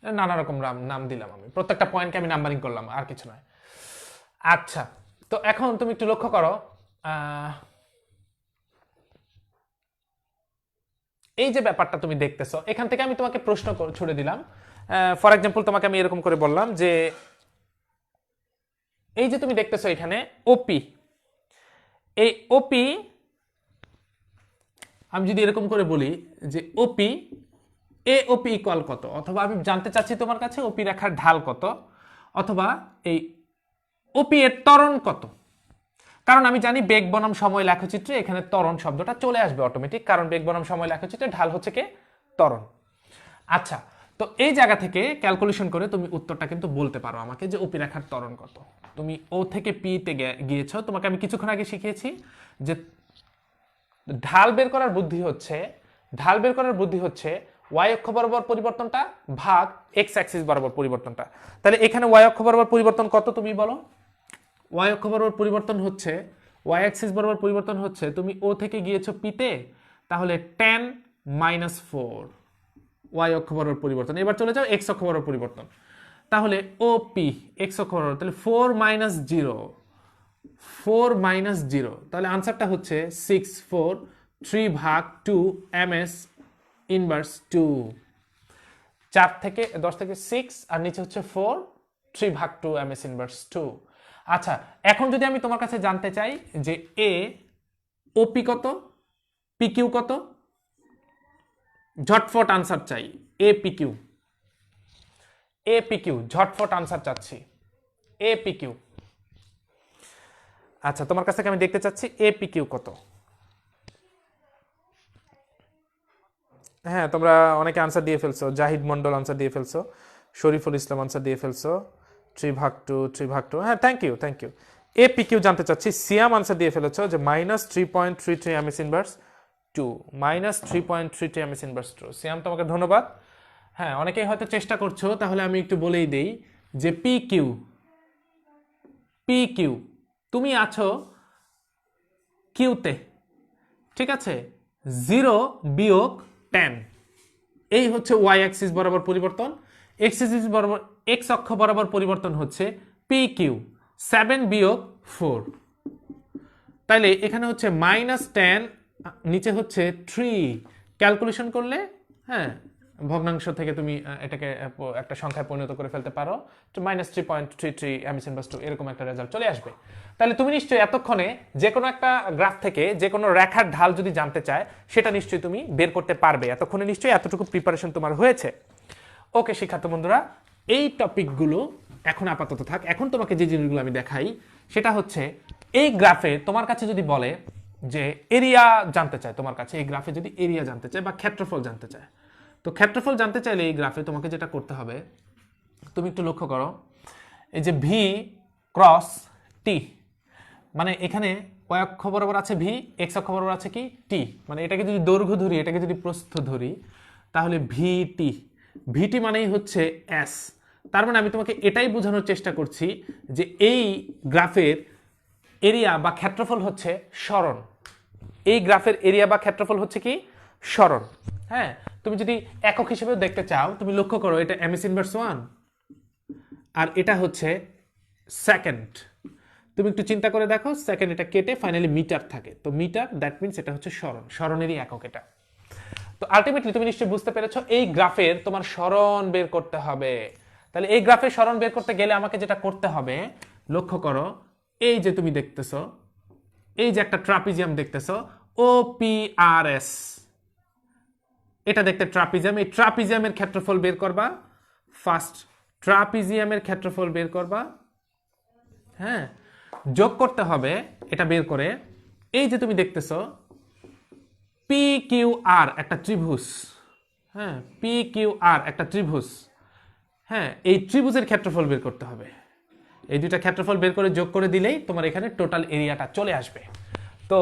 নানা রকম নাম দিলাম, আমি প্রত্যেকটা পয়েন্টকে আমি নাম্বারিং করলাম, আর কিছু নয়। আচ্ছা, তো এখন তুমি একটু লক্ষ্য করো, এই যে ব্যাপারটা তুমি দেখতেছো, এখান থেকে আমি তোমাকে প্রশ্ন ছুড়ে দিলাম। ফর এক্সাম্পল তোমাকে আমি এরকম করে বললাম যে এই যে তুমি দেখতেছো এখানে ওপি, এই ওপি আমি যদি এরকম করে বলি যে ওপি, এ ওপি ইকুয়াল কত, অথবা আমি জানতে চাচ্ছি তোমার কাছে ওপি রেখার ঢাল কত, অথবা এই ওপি এর ত্বরণ কত। কারণ আমি জানি বেগ বনাম সময় লেখচিত্রে এখানে ত্বরণ শব্দটা চলে আসবে অটোমেটিক, কারণ বেগ বনাম সময় লেখচিত্রে ঢাল হচ্ছে কে ত্বরণ। আচ্ছা, তো এই জায়গা থেকে ক্যালকুলেশন করে তুমি উত্তরটা কিন্তু বলতে পারো আমাকে যে ওপি রেখার ত্বরণ কত। তুমি ও থেকে পি তে গিয়েছো, তোমাকে আমি কিছুক্ষণ আগে শিখিয়েছি যে ঢাল বের করার বুদ্ধি হচ্ছে ওয়াই অক্ষ বরাবর পরিবর্তনটা ভাগ এক্স অ্যাক্সিস বরাবর পরিবর্তনটা। তাহলে এখানে ওয়াই অক্ষ বরাবর পরিবর্তন কত তুমি বলো? ওয়াই অক্ষ বরাবর পরিবর্তন হচ্ছে, ওয়াই অ্যাক্সিস বরাবর পরিবর্তন হচ্ছে, তুমি ও থেকে গিয়েছো পিতে, তাহলে 10 মাইনাস 4 ওয়াই অক্ষ বরাবর পরিবর্তন। এবার চলে যাও এক্স অক্ষ বরাবর পরিবর্তন, তাহলে ও পি এক্স অক্ষ বরাবর, তাহলে 4 মাইনাস 0, 4 মাইনাস 0, তাহলে আনসারটা হচ্ছে 6, 4, 3 ভাগ 2 এম এস ইনভার্স 2, 4 থেকে 10 থেকে 6 আর নিচে হচ্ছে 4, 3 ভাগ 2 এম এস ইনভার্স 2। আচ্ছা, এখন যদি আমি তোমার কাছে জানতে চাই যে এ ওপি কত, পি কিউ কত, ঝটফট আনসার চাই, A P Q, A P Q, ঝটফট আনসার চাচ্ছি, এ পি কিউ। আচ্ছা, তোমার কাছ থেকে আমি দেখতে চাচ্ছি এ পি কিউ কত। হ্যাঁ, তোমরা অনেকে আনসার দিয়ে ফেলছো, জাহিদ মন্ডল আনসার দিয়ে ফেলছো, শরীফুল ইসলাম আনসার দিয়ে ফেলছো, 3 ভাগ 2, 3 ভাগ 2, হ্যাঁ thank you thank you. A P Q জানতে চাচ্ছি, সিয়াম আনসার দিয়ে ফেলেছো যে minus 3.33 m s inverse 2, minus 3.33 m s inverse 2। Siam, তোমাকে ধন্যবাদ। হ্যাঁ, অনেকেই হয়তো চেষ্টা করছো, তাহলে আমি একটু বলেই দেই যে পি কিউ, পি কিউ, তুমি আছো কিউতে, ঠিক আছে, 0 বিয়োগ 10, এই হচ্ছে ওয়াই অ্যাক্সিস বরাবর পরিবর্তন। এক্স অ্যাক্সিস বরাবর, এক্স অক্ষ বরাবর পরিবর্তন হচ্ছে পি কিউ, 7-4, তাইলে এখানে হচ্ছে -10, নিচে হচ্ছে 3। ক্যালকুলেশন করলে হ্যাঁ ভগ্নাংশ থেকে তুমি এটাকে একটা সংখ্যায় পরিণত করে ফেলতে পারো, তো -3.33 m/2 এরকম একটা রেজাল্ট চলে আসবে। তাহলে তুমি নিশ্চয়ই এতক্ষণে যে কোনো একটা গ্রাফ থেকে যে কোনো রেখার ঢাল যদি জানতে চায় সেটা নিশ্চয়ই তুমি বের করতে পারবে। এতক্ষণে নিশ্চয়ই এতটুকু প্রিপারেশন তোমার হয়েছে। ওকে শিক্ষার্থী বন্ধুরা, এই টপিকগুলো এখন আপাতত থাক। এখন তোমাকে যে জিনিসগুলো আমি দেখাই সেটা হচ্ছে এই গ্রাফে তোমার কাছে যদি বলে যে এরিয়া জানতে চায়, তোমার কাছে এই গ্রাফে যদি এরিয়া জানতে চায় বা ক্ষেত্রফল জানতে চায়, তো ক্ষেত্রফল জানতে চাইলে এই গ্রাফে তোমাকে যেটা করতে হবে, তুমি একটু লক্ষ্য করো, এই যে ভি ক্রস টি, মানে এখানে y অক্ষ বরাবর আছে ভি, এক্স অক্ষ বরাবর আছে কি টি, মানে এটাকে যদি দৈর্ঘ্য ধরি, এটাকে যদি প্রস্থ ধরি, তাহলে ভিটি, ভিটি মানেই হচ্ছে এস। তার মানে আমি তোমাকে এটাই বোঝানোর চেষ্টা করছি যে এই গ্রাফের এরিয়া বা ক্ষেত্রফল হচ্ছে সরণ। এই গ্রাফের এরিয়া বা ক্ষেত্রফল হচ্ছে কি সরণ। হ্যাঁ, তুমি যদি একক হিসেবেও দেখতে চাও, তুমি লক্ষ্য করো এটা m/1 আর এটা হচ্ছে সেকেন্ড। তুমি একটু চিন্তা করে দেখো, সেকেন্ড এটা কেটে ফাইনালি মিটার থাকে, তো মিটার, দ্যাট মিনস এটা হচ্ছে সরণ, সরণেরই একক এটা। তো আলটিমেটলি তুমি নিশ্চয়ই বুঝতে পেরেছো এই গ্রাফের তোমার সরণ বের করতে হবে। তাহলে এই গ্রাফের সরণ বের করতে গেলে আমাকে যেটা করতে হবে, লক্ষ্য করো, এই যে তুমি দেখতেছো, এই যে একটা ট্রাপিজিয়াম দেখতেছো OPRS, এটা দেখতে ট্রাপিজিয়াম, এই ট্রাপিজিয়ামের ক্ষেত্রফল বের করবা। ফার্স্ট ট্রাপিজিয়ামের ক্ষেত্রফল বের করবা, হ্যাঁ, যোগ করতে হবে এটা বের করে। এই যে তুমি দেখতেছো PQR একটা ত্রিভুজ, হ্যাঁ, PQR একটা ত্রিভুজ, হ্যাঁ, এই ত্রিভুজের ক্ষেত্রফল বের করতে হবে। এই দুইটা ক্ষেত্রফল বের করে যোগ করে দিলেই তোমার এখানে টোটাল এরিয়াটা চলে আসবে। তো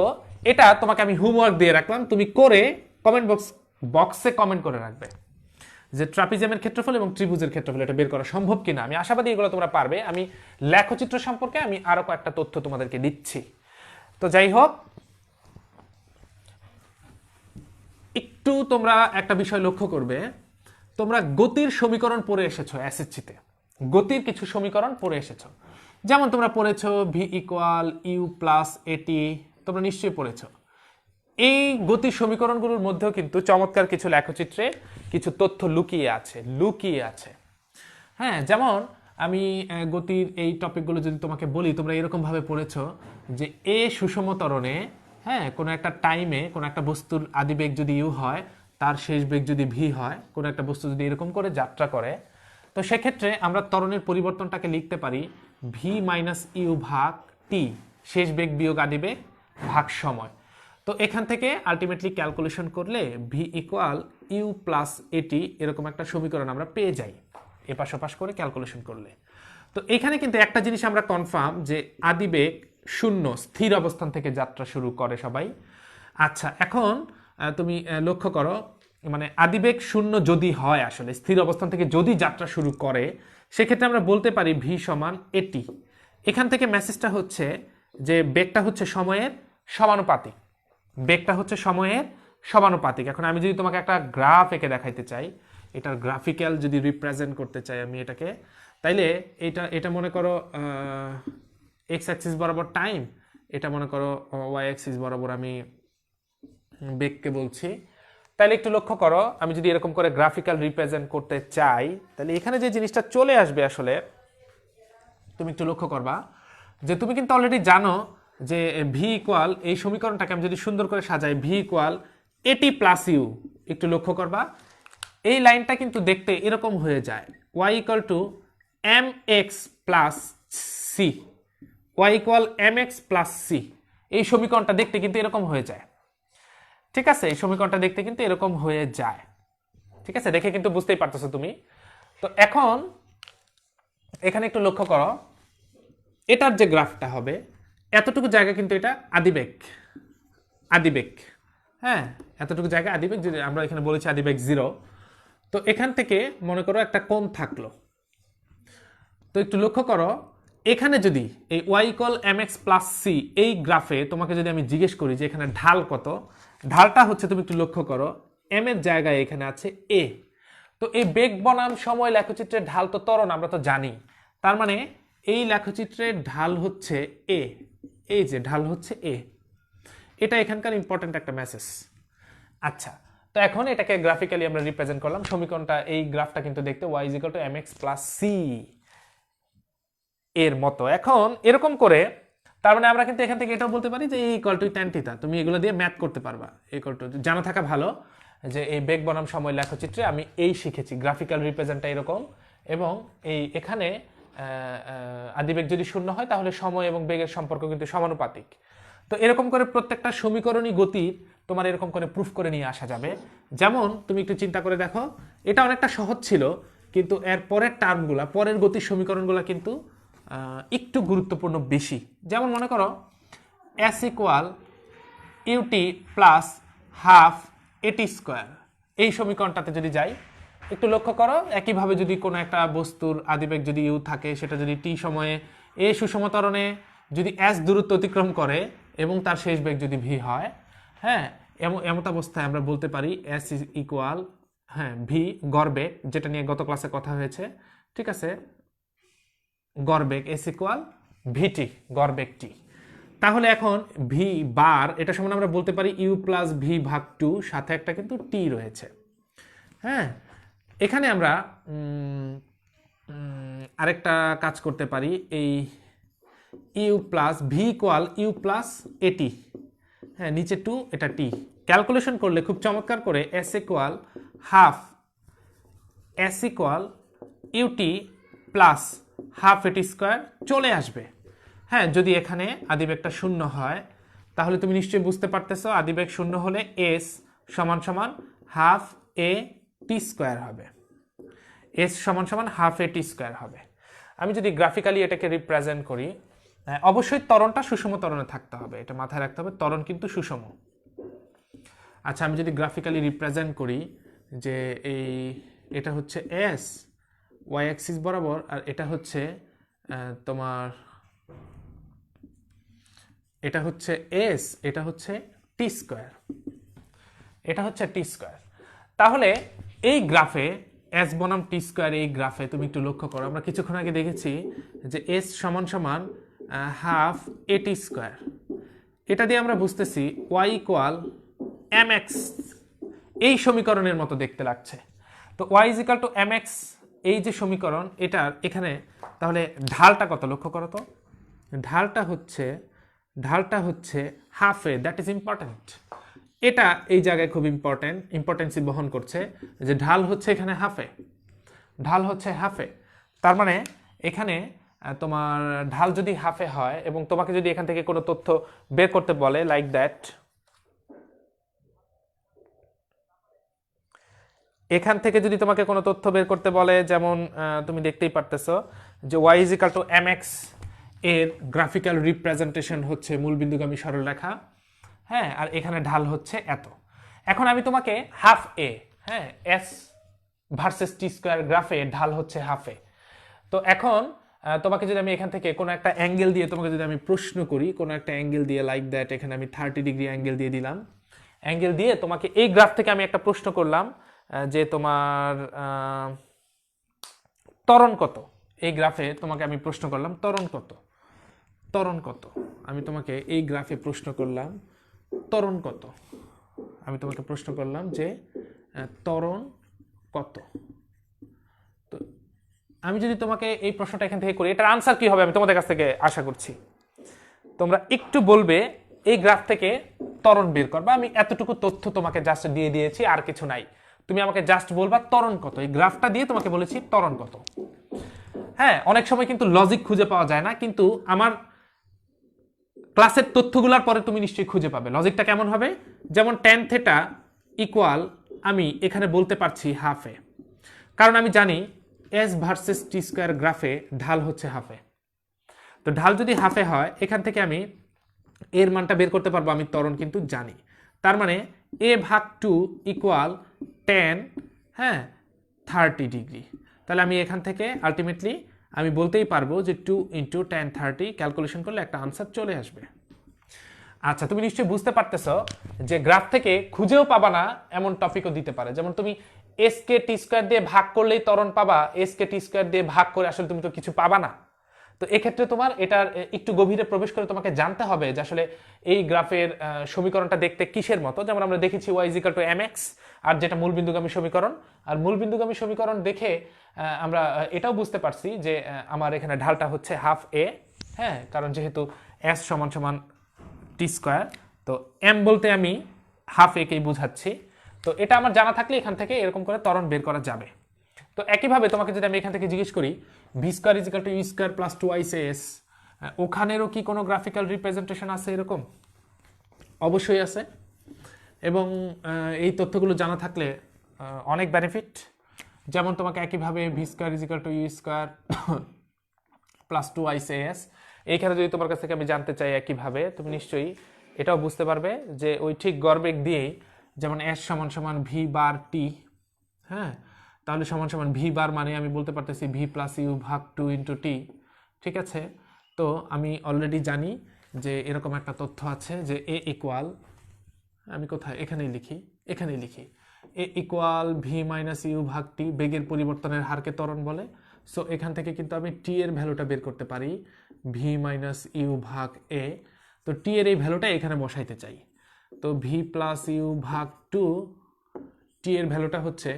এটা তোমাকে আমি হোমওয়ার্ক দিয়ে রাখলাম, তুমি করে কমেন্ট বক্সে কমেন্ট করে রাখবে যে ট্রাপিজিয়ামের ক্ষেত্রফল এবং ত্রিভুজের ক্ষেত্রফল এটা বের করা সম্ভব কিনা। আমি আশাবাদী এগুলো তোমরা পারবে। আমি লেখচিত্র সম্পর্কে আমি আরো কয়েকটা তথ্য তোমাদেরকে দিচ্ছি। তো যাই হোক, একটু তোমরা একটা বিষয় লক্ষ্য করবে, তোমরা গতির সমীকরণ পড়ে এসেছো এসএসসিতে, গতির কিছু সমীকরণ পড়ে এসেছো। যেমন তোমরা পড়েছো ভি ইকুয়াল ইউ প্লাস এটি, তোমরা নিশ্চয়ই পড়েছো। এই গতির সমীকরণগুলোর মধ্যেও কিন্তু চমৎকার কিছু লেখচিত্রে কিছু তথ্য লুকিয়ে আছে। হ্যাঁ, যেমন আমি গতির এই টপিকগুলো যদি তোমাকে বলি, তোমরা এরকম ভাবে পড়েছো যে এ সুষম ত্বরণে, হ্যাঁ, কোনো একটা টাইমে কোনো একটা বস্তুর আদি বেগ যদি ইউ হয়, তার শেষ বেগ যদি ভি হয়, কোনো একটা বস্তু যদি এরকম করে যাত্রা করে, তো সেক্ষেত্রে আমরা ত্বরণের পরিবর্তনটাকে লিখতে পারি ভি মাইনাস ইউ ভাগ টি, শেষ বেগ বিয়োগ আদি বেগ ভাগ সময়। তো এখান থেকে আলটিমেটলি ক্যালকুলেশন করলে ভি ইকুয়াল ইউ প্লাস এটি এরকম একটা সমীকরণ আমরা পেয়ে যাই এপাশ ওপাশ করে ক্যালকুলেশন করলে। তো এখানে কিন্তু একটা জিনিস আমরা কনফার্ম যে আদিবেগ শূন্য, স্থির অবস্থান থেকে যাত্রা শুরু করে সবাই। আচ্ছা, এখন তুমি লক্ষ্য করো, মানে আদিবেগ শূন্য যদি হয়, আসলে স্থির অবস্থান থেকে যদি যাত্রা শুরু করে, সেক্ষেত্রে আমরা বলতে পারি ভি সমান এটি। এখান থেকে মেসেজটা হচ্ছে যে বেগটা হচ্ছে সময়ের সমানুপাতিক, বেগটা হচ্ছে সময়ের সমানুপাতিক। এখন আমি যদি তোমাকে একটা গ্রাফ এঁকে দেখাইতে চাই, এটার গ্রাফিক্যাল যদি রিপ্রেজেন্ট করতে চাই আমি এটাকে, তাইলে এটা মনে করো এক্স অ্যাক্সিস বরাবর টাইম, এটা মনে করো ওয়াই অ্যাক্সিস বরাবর আমি বেগকে বলছি। তাহলে একটু লক্ষ্য করো, আমি যদি এরকম করে গ্রাফিক্যাল রিপ্রেজেন্ট করতে চাই, তাহলে এখানে যে জিনিসটা চলে আসবে আসলে, তুমি একটু লক্ষ্য করবা যে তুমি কিন্তু অলরেডি জানো যে ভি ইকুয়াল, এই সমীকরণটাকে আমি যদি সুন্দর করে সাজাই, ভি ইকুয়াল এটি প্লাস ইউ, একটু লক্ষ্য করবা এই লাইনটা কিন্তু দেখতে এরকম হয়ে যায়, y equal to m x plus c, y equal m x plus c. এই সমীকরণটা দেখতে কিন্তু এরকম হয়ে যায়, ঠিক আছে? এই সমীকরণটা দেখতে কিন্তু এরকম হয়ে যায়, ঠিক আছে? দেখে কিন্তু বুঝতেই পারতেছো তুমি। তো এখন এখানে একটু লক্ষ্য করো, এটার যে গ্রাফটা হবে, এতটুকু জায়গা কিন্তু এটা আদিবেগ, হ্যাঁ, এতটুকু জায়গা আদিবেগ, যদি আমরা এখানে বলেছি আদিবেগ 0। তো এখান থেকে মনে করো একটা কোণ থাকলো, তো একটু লক্ষ্য করো এখানে যদি এই y equal mx plus c এই গ্রাফে তোমাকে যদি আমি জিজ্ঞেস করি যে এখানে ঢাল কত, ঢালটা হচ্ছে, তুমি একটু লক্ষ্য করো m এর জায়গায় এখানে আছে a। তো এই বেগ বনাম সময় লেখচিত্রের ঢাল তো ত্বরণ আমরা তো জানি, তার মানে এই লেখচিত্রের ঢাল হচ্ছে এ, এই যে ঢাল হচ্ছে এ, এটা এখানকার ইম্পর্টেন্ট একটা মেসেজ। আচ্ছা, তো এখন এটাকে গ্রাফিক্যালি আমরা রিপ্রেজেন্ট করলাম। সমীকরণটা, এই গ্রাফটা কিন্তু দেখতে y = mx + c এর মতো। এখন এরকম করে, তার মানে আমরা কিন্তু এখান থেকে এটাও বলতে পারি যে a = tan θ। তুমি এগুলো দিয়ে ম্যাথ করতে পারবা। জানা থাকা ভালো যে এই বেগ বনাম সময় লেখচিত্রে আমি এই শিখেছি, গ্রাফিক্যাল রিপ্রেজেন্টটা এরকম, এবং এই এখানে আদিবেগ যদি শূন্য হয় তাহলে সময় এবং বেগের সম্পর্ক কিন্তু সমানুপাতিক। তো এরকম করে প্রত্যেকটা সমীকরণই গতির তোমার এরকম করে প্রুফ করে নিয়ে আসা যাবে। যেমন তুমি একটু চিন্তা করে দেখো, এটা অনেকটা সহজ ছিল, কিন্তু এর পরের টার্মগুলা, পরের গতির সমীকরণগুলো কিন্তু একটু গুরুত্বপূর্ণ বেশি। যেমন মনে করো s = ut + ½ at², এই সমীকরণটাতে যদি যাই, একটু লক্ষ্য করো, একইভাবে যদি কোনো একটা বস্তুর আদিবেগ যদি ইউ থাকে, সেটা যদি টি সময়ে এ সুষম ত্বরণে যদি s দূরত্ব অতিক্রম করে এবং তার শেষ বেগ যদি v হয়, হ্যাঁ, এমত অবস্থায় আমরা বলতে পারি s = v গড়বেগ, যেটা নিয়ে গত ক্লাসে কথা হয়েছে, ঠিক আছে, গড়বেগ s = vt গড়বেগ t। তাহলে এখন v বার, এটা সমান আমরা বলতে পারি u + v/2, সাথে একটা কিন্তু t রয়েছে। হ্যাঁ, এখানে আমরা আরেকটা কাজ করতে পারি, এই u + v = u + at, হ্যাঁ, নিচে 2, এটা t। ক্যালকুলেশন করলে খুব চমৎকার করে s = ½ ut + ½ at² চলে আসবে। হ্যাঁ, যদি এখানে আদিবেগটা শূন্য হয়, তাহলে তুমি নিশ্চয়ই বুঝতে পারতেছো আদিবেগ শূন্য হলে s = ½ at² হবে, s = ½ at² হবে। আমি যদি গ্রাফিক্যালি এটাকে রিপ্রেজেন্ট করি, অবশ্যই ত্বরণটা সুষম ত্বরণে থাকতে হবে, এটা মাথায় রাখতে হবে, ত্বরণ কিন্তু সুষম। আচ্ছা, আমি যদি গ্রাফিক্যালি রিপ্রেজেন্ট করি যে এটা হচ্ছে s y অ্যাক্সিস বরাবর, আর এটা হচ্ছে তোমার, এটা হচ্ছে s, এটা হচ্ছে t², এটা হচ্ছে t²। তাহলে এই গ্রাফে s বনাম t², এই গ্রাফে তুমি একটু লক্ষ্য করো, আমরা কিছুক্ষণ আগে দেখেছি যে s = ½ at²। এটা দিয়ে আমরা বুঝতেছি y = mx, এই সমীকরণের মতো দেখতে লাগছে। তো y = mx, এই যে সমীকরণ, এটার এখানে তাহলে ঢালটা কত লক্ষ্য করো তো, ঢালটা হচ্ছে ½ এ, দ্যাট ইজ ইম্পর্টেন্ট। এটা এই জায়গায় খুব ইম্পর্টেন্সি বহন করছে, যে ঢাল হচ্ছে এখানে ½ এ, ঢাল হচ্ছে ½ এ। তার মানে এখানে তোমার ঢাল যদি ½ এ হয়, এবং তোমাকে যদি এখান থেকে কোনো তথ্য বের করতে বলে, লাইক দ্যাট, এখান থেকে যদি তোমাকে কোনো তথ্য বের করতে বলে, যেমন তুমি দেখতেই পারতেছো যে y = mx এর গ্রাফিক্যাল রিপ্রেজেন্টেশন হচ্ছে মূলবিন্দুগামী সরলরেখা, হ্যাঁ, আর এখানে ঢাল হচ্ছে এত। এখন আমি তোমাকে ½ a, হ্যাঁ, s ভার্সেস t² গ্রাফে ঢাল হচ্ছে ½ এ। তো এখন তোমাকে যদি আমি এখান থেকে কোনো একটা অ্যাঙ্গেল দিয়ে তোমাকে যদি আমি প্রশ্ন করি, কোনো একটা অ্যাঙ্গেল দিয়ে, লাইক দ্যাট, এখানে আমি 30 ডিগ্রি অ্যাঙ্গেল দিয়ে দিলাম, অ্যাঙ্গেল দিয়ে তোমাকে এই গ্রাফ থেকে আমি একটা প্রশ্ন করলাম যে তোমার ত্বরণ কত, এই গ্রাফে তোমাকে আমি প্রশ্ন করলাম ত্বরণ কত, ত্বরণ কত, আমি তোমাকে এই গ্রাফে প্রশ্ন করলাম ত্বরণ কত, আমি তোমাকে প্রশ্ন করলাম যে ত্বরণ কত। তো আমি যদি তোমাকে এই প্রশ্নটা এখান থেকে করি, এটার আনসার কি হবে আমি তোমাদের কাছ থেকে আশা করছি। তোমরা একটু বলবে এই গ্রাফ থেকে ত্বরণ বের করবা, আমি এতটুকু তথ্য তোমাকে জাস্ট দিয়ে দিয়েছি, আর কিছু নাই। তুমি আমাকে জাস্ট বলবা ত্বরণ কত, এই গ্রাফটা দিয়ে তোমাকে বলেছি ত্বরণ কত। হ্যাঁ, অনেক সময় কিন্তু লজিক খুঁজে পাওয়া যায় না, কিন্তু আমার ক্লাসের তথ্যগুলোর পরে তুমি নিশ্চয়ই খুঁজে পাবে লজিকটা কেমন হবে। যেমন tan θ = আমি এখানে বলতে পারছি ½ এ, কারণ আমি জানি s ভার্সেস t² গ্রাফে ঢাল হচ্ছে ½ এ। তো ঢাল যদি ½ এ হয়, এখান থেকে আমি এর মানটা বের করতে পারবো, আমি ত্বরণ কিন্তু জানি। তার মানে a/2 = tan 30 ডিগ্রি। তাহলে আমি এখান থেকে আলটিমেটলি আমি বলতেই পারবো যে 2 × tan 30, ক্যালকুলেশন করলে একটা আনসার চলে আসবে। আচ্ছা, তুমি নিশ্চয়ই বুঝতে পারতেছো যে গ্রাফ থেকে খুঁজেও পাবা না এমন টপিকও দিতে পারে। যেমন তুমি s কে t² দিয়ে ভাগ করলেই ত্বরণ পাবা, s কে t² দিয়ে ভাগ করে আসলে তুমি তো কিছু পাবা না। তো এক্ষেত্রে তোমার এটার একটু গভীরে প্রবেশ করে তোমাকে জানতে হবে যে আসলে এই গ্রাফের সমীকরণটা দেখতে কিসের মতো। যেমন আমরা দেখেছি y ইজিক্যাল টু mx, আর যেটা মূলবিন্দুগামী সমীকরণ। আর মূলবিন্দুগামী সমীকরণ দেখে আমরা এটাও বুঝতে পারছি যে আমার এখানে ঢালটা হচ্ছে হাফ এ, হ্যাঁ, কারণ যেহেতু s সমান সমান টি স্কোয়ার, তো m বলতে আমি হাফ এ কেই বুঝাচ্ছি। তো এটা আমার জানা থাকলে এখান থেকে এরকম করে ত্বরণ বের করা যাবে। তো একইভাবে তোমাকে যদি আমি এখান থেকে জিজ্ঞেস করি v square equal to u square plus 2ac, ওখানেরও কি কোনো গ্রাফিক্যাল রিপ্রেজেন্টেশন আছে এরকম? অবশ্যই আছে। এবং এই তথ্যগুলো জানা থাকলে অনেক বেনিফিট। যেমন তোমাকে একইভাবে v square equal to u square plus 2ac, এইখানে যদি তোমার কাছ থেকে আমি জানতে চাই একইভাবে, তুমি নিশ্চয়ই এটাও বুঝতে পারবে যে ওই ঠিক গড়বেগ দিয়েই, যেমন s সমান সমান ভি বার টি, হ্যাঁ, তাহলে সমান সমান ভি বার মানে আমি বলতে পারতেছি ভি প্লাস ইউ ভাগ 2 ইন্টু টি। ঠিক আছে, তো আমি অলরেডি জানি যে এরকম একটা তথ্য আছে যে এ ইকুয়াল, আমি কোথায় এখানেই লিখি এ ইকুয়াল ভি মাইনাস ইউ ভাগ টি, বেগের পরিবর্তনের হারকে ত্বরণ বলে। সো এখান থেকে কিন্তু আমি টি এর ভ্যালুটা বের করতে পারি ভি মাইনাস ইউ ভাগ এ। তো টি এর এই ভ্যালুটা এখানে বসাইতে চাই, তো ভি প্লাস ইউ ভাগ 2, টি এর ভ্যালুটা হচ্ছে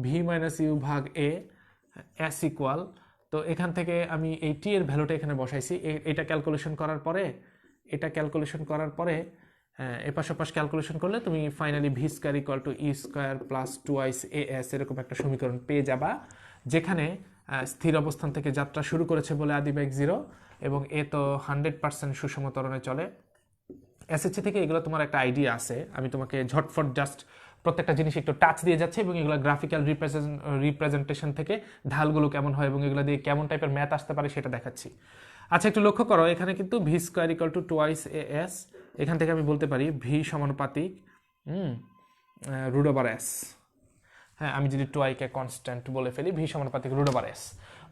ভি মাইনাস ইউ ভাগ এ এস ইকুয়াল। তো এখান থেকে আমি এই টি এর ভ্যালুটা এখানে বসাইছি। এটা ক্যালকুলেশন করার পরে এপাশ ওপাশ ক্যালকুলেশন করলে তুমি finally V square equal to E square plus 2ac এরকম একটা সমীকরণ পেয়ে যাবা, যেখানে স্থির অবস্থান থেকে যাত্রা শুরু করেছে বলে আদি বেগ 0, এবং এ তো 100% সুষম ত্বরণে চলে। এসএসসি থেকে এগুলো তোমার একটা আইডিয়া আছে, আমি তোমাকে ঝটফট জাস্ট প্রত্যেকটা জিনিস একটু টাচ দিয়ে যাচ্ছে, এবং এগুলো গ্রাফিক্যাল রিপ্রেজেন্টেশন থেকে ঢালগুলো কেমন হয় এবং এগুলো দিয়ে কেমন টাইপের ম্যাথ আসতে পারে সেটা দেখাচ্ছি। আচ্ছা, একটু লক্ষ্য করো, এখানে কিন্তু V square equal to 2ac, এখান থেকে আমি বলতে পারি ভি সমানুপাতিক রুট ওভার এস। হ্যাঁ, আমি যদি 2i কে কনস্ট্যান্ট বলে ফেলি, ভি সমানুপাতিক রুট ওভার এস।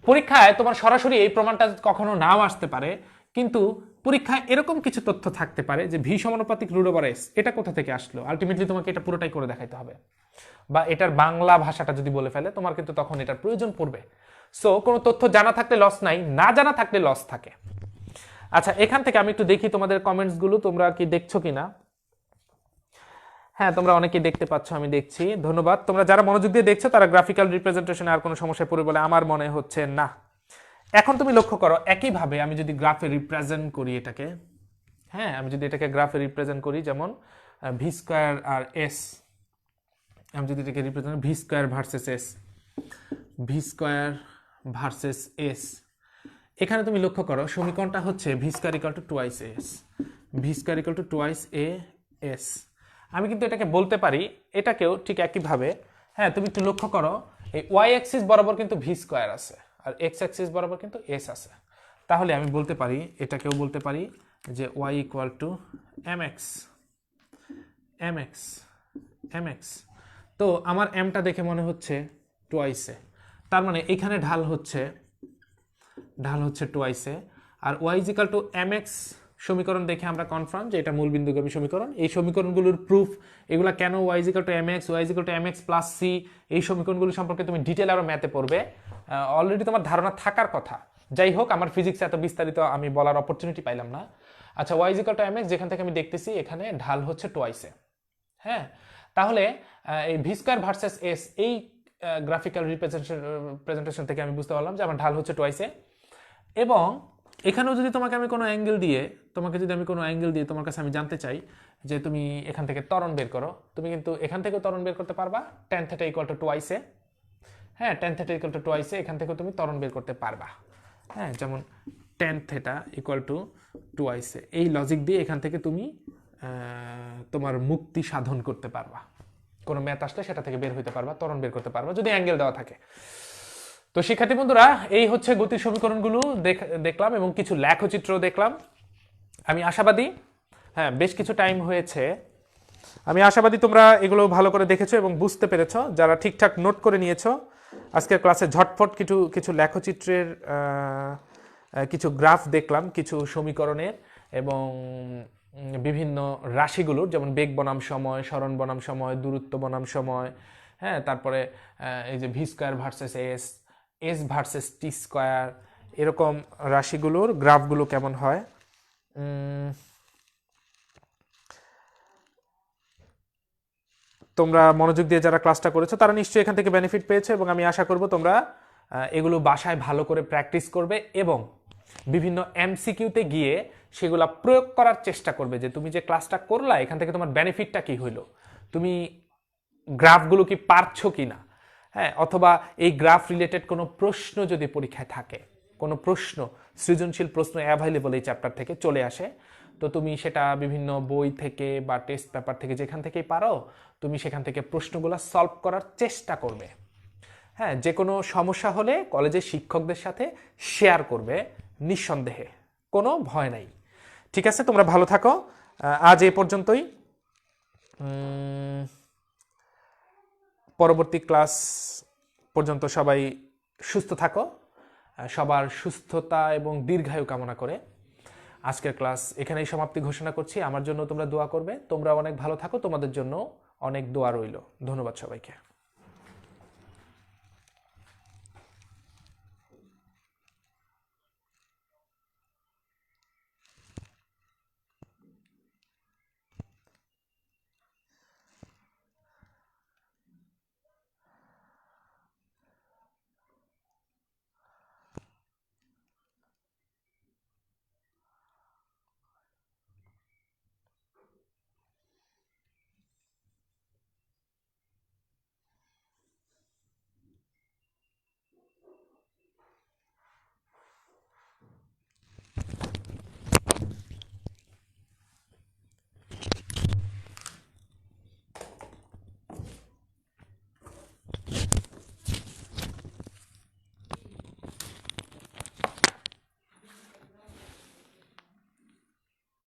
পরীক্ষায় তোমার সরাসরি এই প্রমাণটা কখনো নাও আসতে পারে, কিন্তু পরীক্ষায় এরকম কিছু তথ্য থাকতে পারে যে ভি সমানুপাতিক রুট ওভার এস এটা কোথা থেকে আসলো। আলটিমেটলি তোমাকে এটা পুরোটাই করে দেখাইতে হবে, বা এটার বাংলা ভাষাটা যদি বলে ফেলে তোমার কিন্তু তখন এটার প্রয়োজন পড়বে। সো কোনো তথ্য জানা থাকলে লস নাই, না জানা থাকলে লস থাকে। আচ্ছা, এখান থেকে আমি একটু দেখি তোমাদের কমেন্টসগুলো তোমরা কি দেখছো কিনা। হ্যাঁ, তোমরা অনেকেই দেখতে পাচ্ছ, আমি দেখছি, ধন্যবাদ। তোমরা যারা মনোযোগ দিয়ে দেখছো তারা গ্রাফিক্যাল রিপ্রেজেন্টেশনে আর কোনো সমস্যায় পড়বে বলে আমার মনে হচ্ছে না। এখন তুমি লক্ষ্য করো, একইভাবে আমি যদি গ্রাফে রিপ্রেজেন্ট করি এটাকে, হ্যাঁ, আমি যদি এটাকে গ্রাফে রিপ্রেজেন্ট করি, যেমন ভি স্কোয়ার আর এস, আমি যদি এটাকে represent V square versus S, V square versus S, এখানে তুমি লক্ষ্য করো সমীকরণটা হচ্ছে V square equal to 2ac, V square equal to 2ac। আমি কিন্তু এটাকে বলতে পারি এটাকেও ঠিক একইভাবে। হ্যাঁ, তুমি একটু লক্ষ্য করো, এই ওয়াই অ্যাক্সিস বরাবর কিন্তু ভি স্কোয়ার আছে আর এক্স অ্যাক্সিস বরাবর কিন্তু এস আছে। তাহলে আমি বলতে পারি, এটাকেও বলতে পারি যে y equal to mx, mx। তো আমার এমটা দেখে মনে হচ্ছে 2ac, তার মানে এখানে ঢাল হচ্ছে 2ac, R y equal to mx সমীকরণ দেখে আমরা কনফার্ম যে এটা মূলবিন্দুগামী সমীকরণ। এই সমীকরণগুলোর প্রুফ, এগুলা কেন y equal to mx, y equal to mx plus c, এই সমীকরণগুলো সম্পর্কে তুমি ডিটেল আরো ম্যাথে পড়বে, অলরেডি তোমার ধারণা থাকার কথা। যাই হোক, আমার ফিজিক্সে এত বিস্তারিত আমি বলার অপরচুনিটি পাইলাম না। আচ্ছা, y ইজিক্যাল টু mx যেখান থেকে আমি দেখতেছি এখানে ঢাল হচ্ছে 2ac। হ্যাঁ, তাহলে এই ভি স্কোয়ার ভার্সেস এস, এই গ্রাফিক্যাল রিপ্রেজেন্টেশন থেকে আমি বুঝতে পারলাম যে আমার ঢাল হচ্ছে 2ac। এবং এখানেও যদি তোমাকে আমি কোনো অ্যাঙ্গেল দিয়ে, তোমার কাছে আমি জানতে চাই যে তুমি এখান থেকে ত্বরণ বের করো, তুমি কিন্তু এখান থেকেও ত্বরণ বের করতে পারবা, tan θ ইকুয়াল টু 2ac। হ্যাঁ, tan θ ইকুয়াল টু 2ac, এখান থেকেও তুমি ত্বরণ বের করতে পারবা। হ্যাঁ, যেমন tan θ ইকুয়াল টু 2ac, এই লজিক দিয়ে এখান থেকে তুমি তোমার মুক্তি সাধন করতে পারবা। কোনো ম্যাথ আসলে সেটা থেকে বের হইতে পারবা, ত্বরণ বের করতে পারবা যদি অ্যাঙ্গেল দেওয়া থাকে। তো শিক্ষার্থী বন্ধুরা, এই হচ্ছে গতির সমীকরণগুলো দেখলাম এবং কিছু লেখচিত্র দেখলাম। আমি আশাবাদী, হ্যাঁ, বেশ কিছু টাইম হয়েছে, আমি আশাবাদী তোমরা এগুলো ভালো করে দেখেছো এবং বুঝতে পেরেছো। যারা ঠিকঠাক নোট করে নিয়েছো, আজকের ক্লাসে ঝটফট কিছু লেখচিত্রের কিছু গ্রাফ দেখলাম, কিছু সমীকরণের এবং বিভিন্ন রাশিগুলোর, যেমন বেগ বনাম সময়, সরণ বনাম সময়, দূরত্ব বনাম সময়, হ্যাঁ, তারপরে এই যে V square versus S, S versus টি স্কোয়ার, এরকম রাশিগুলোর গ্রাফগুলো কেমন হয়। তোমরা মনোযোগ দিয়ে যারা ক্লাসটা করেছো তারা নিশ্চয়ই এখান থেকে বেনিফিট পেয়েছো, এবং আমি আশা করব তোমরা এগুলো বাসায় ভালো করে প্র্যাকটিস করবে এবং বিভিন্ন এমসিকিউতে গিয়ে সেগুলো প্রয়োগ করার চেষ্টা করবে, যে তুমি যে ক্লাসটা করলা এখান থেকে তোমার বেনিফিটটা কি হইলো, তুমি গ্রাফগুলো কি পারছো কি না। হ্যাঁ, অথবা এই গ্রাফ রিলেটেড কোনো প্রশ্ন যদি পরীক্ষায় থাকে, কোনো প্রশ্ন, সৃজনশীল প্রশ্ন অ্যাভেলেবল এই চ্যাপ্টার থেকে চলে আসে, তো তুমি সেটা বিভিন্ন বই থেকে বা টেস্ট পেপার থেকে যেখান থেকেই পারো তুমি সেখান থেকে প্রশ্নগুলো সলভ করার চেষ্টা করবে। হ্যাঁ, যে কোনো সমস্যা হলে কলেজের শিক্ষকদের সাথে শেয়ার করবে নিঃসন্দেহে, কোনো ভয় নাই। ঠিক আছে, তোমরা ভালো থাকো। আজ এই পর্যন্তই। পরবর্তী ক্লাস পর্যন্ত সবাই সুস্থ থাকো। সবার সুস্থতা এবং দীর্ঘায়ু কামনা করে আজকের ক্লাস এখানেই সমাপ্তি ঘোষণা করছি। আমার জন্য তোমরা দোয়া করবে। তোমরা অনেক ভালো থাকো, তোমাদের জন্য অনেক দোয়া রইল। ধন্যবাদ সবাইকে।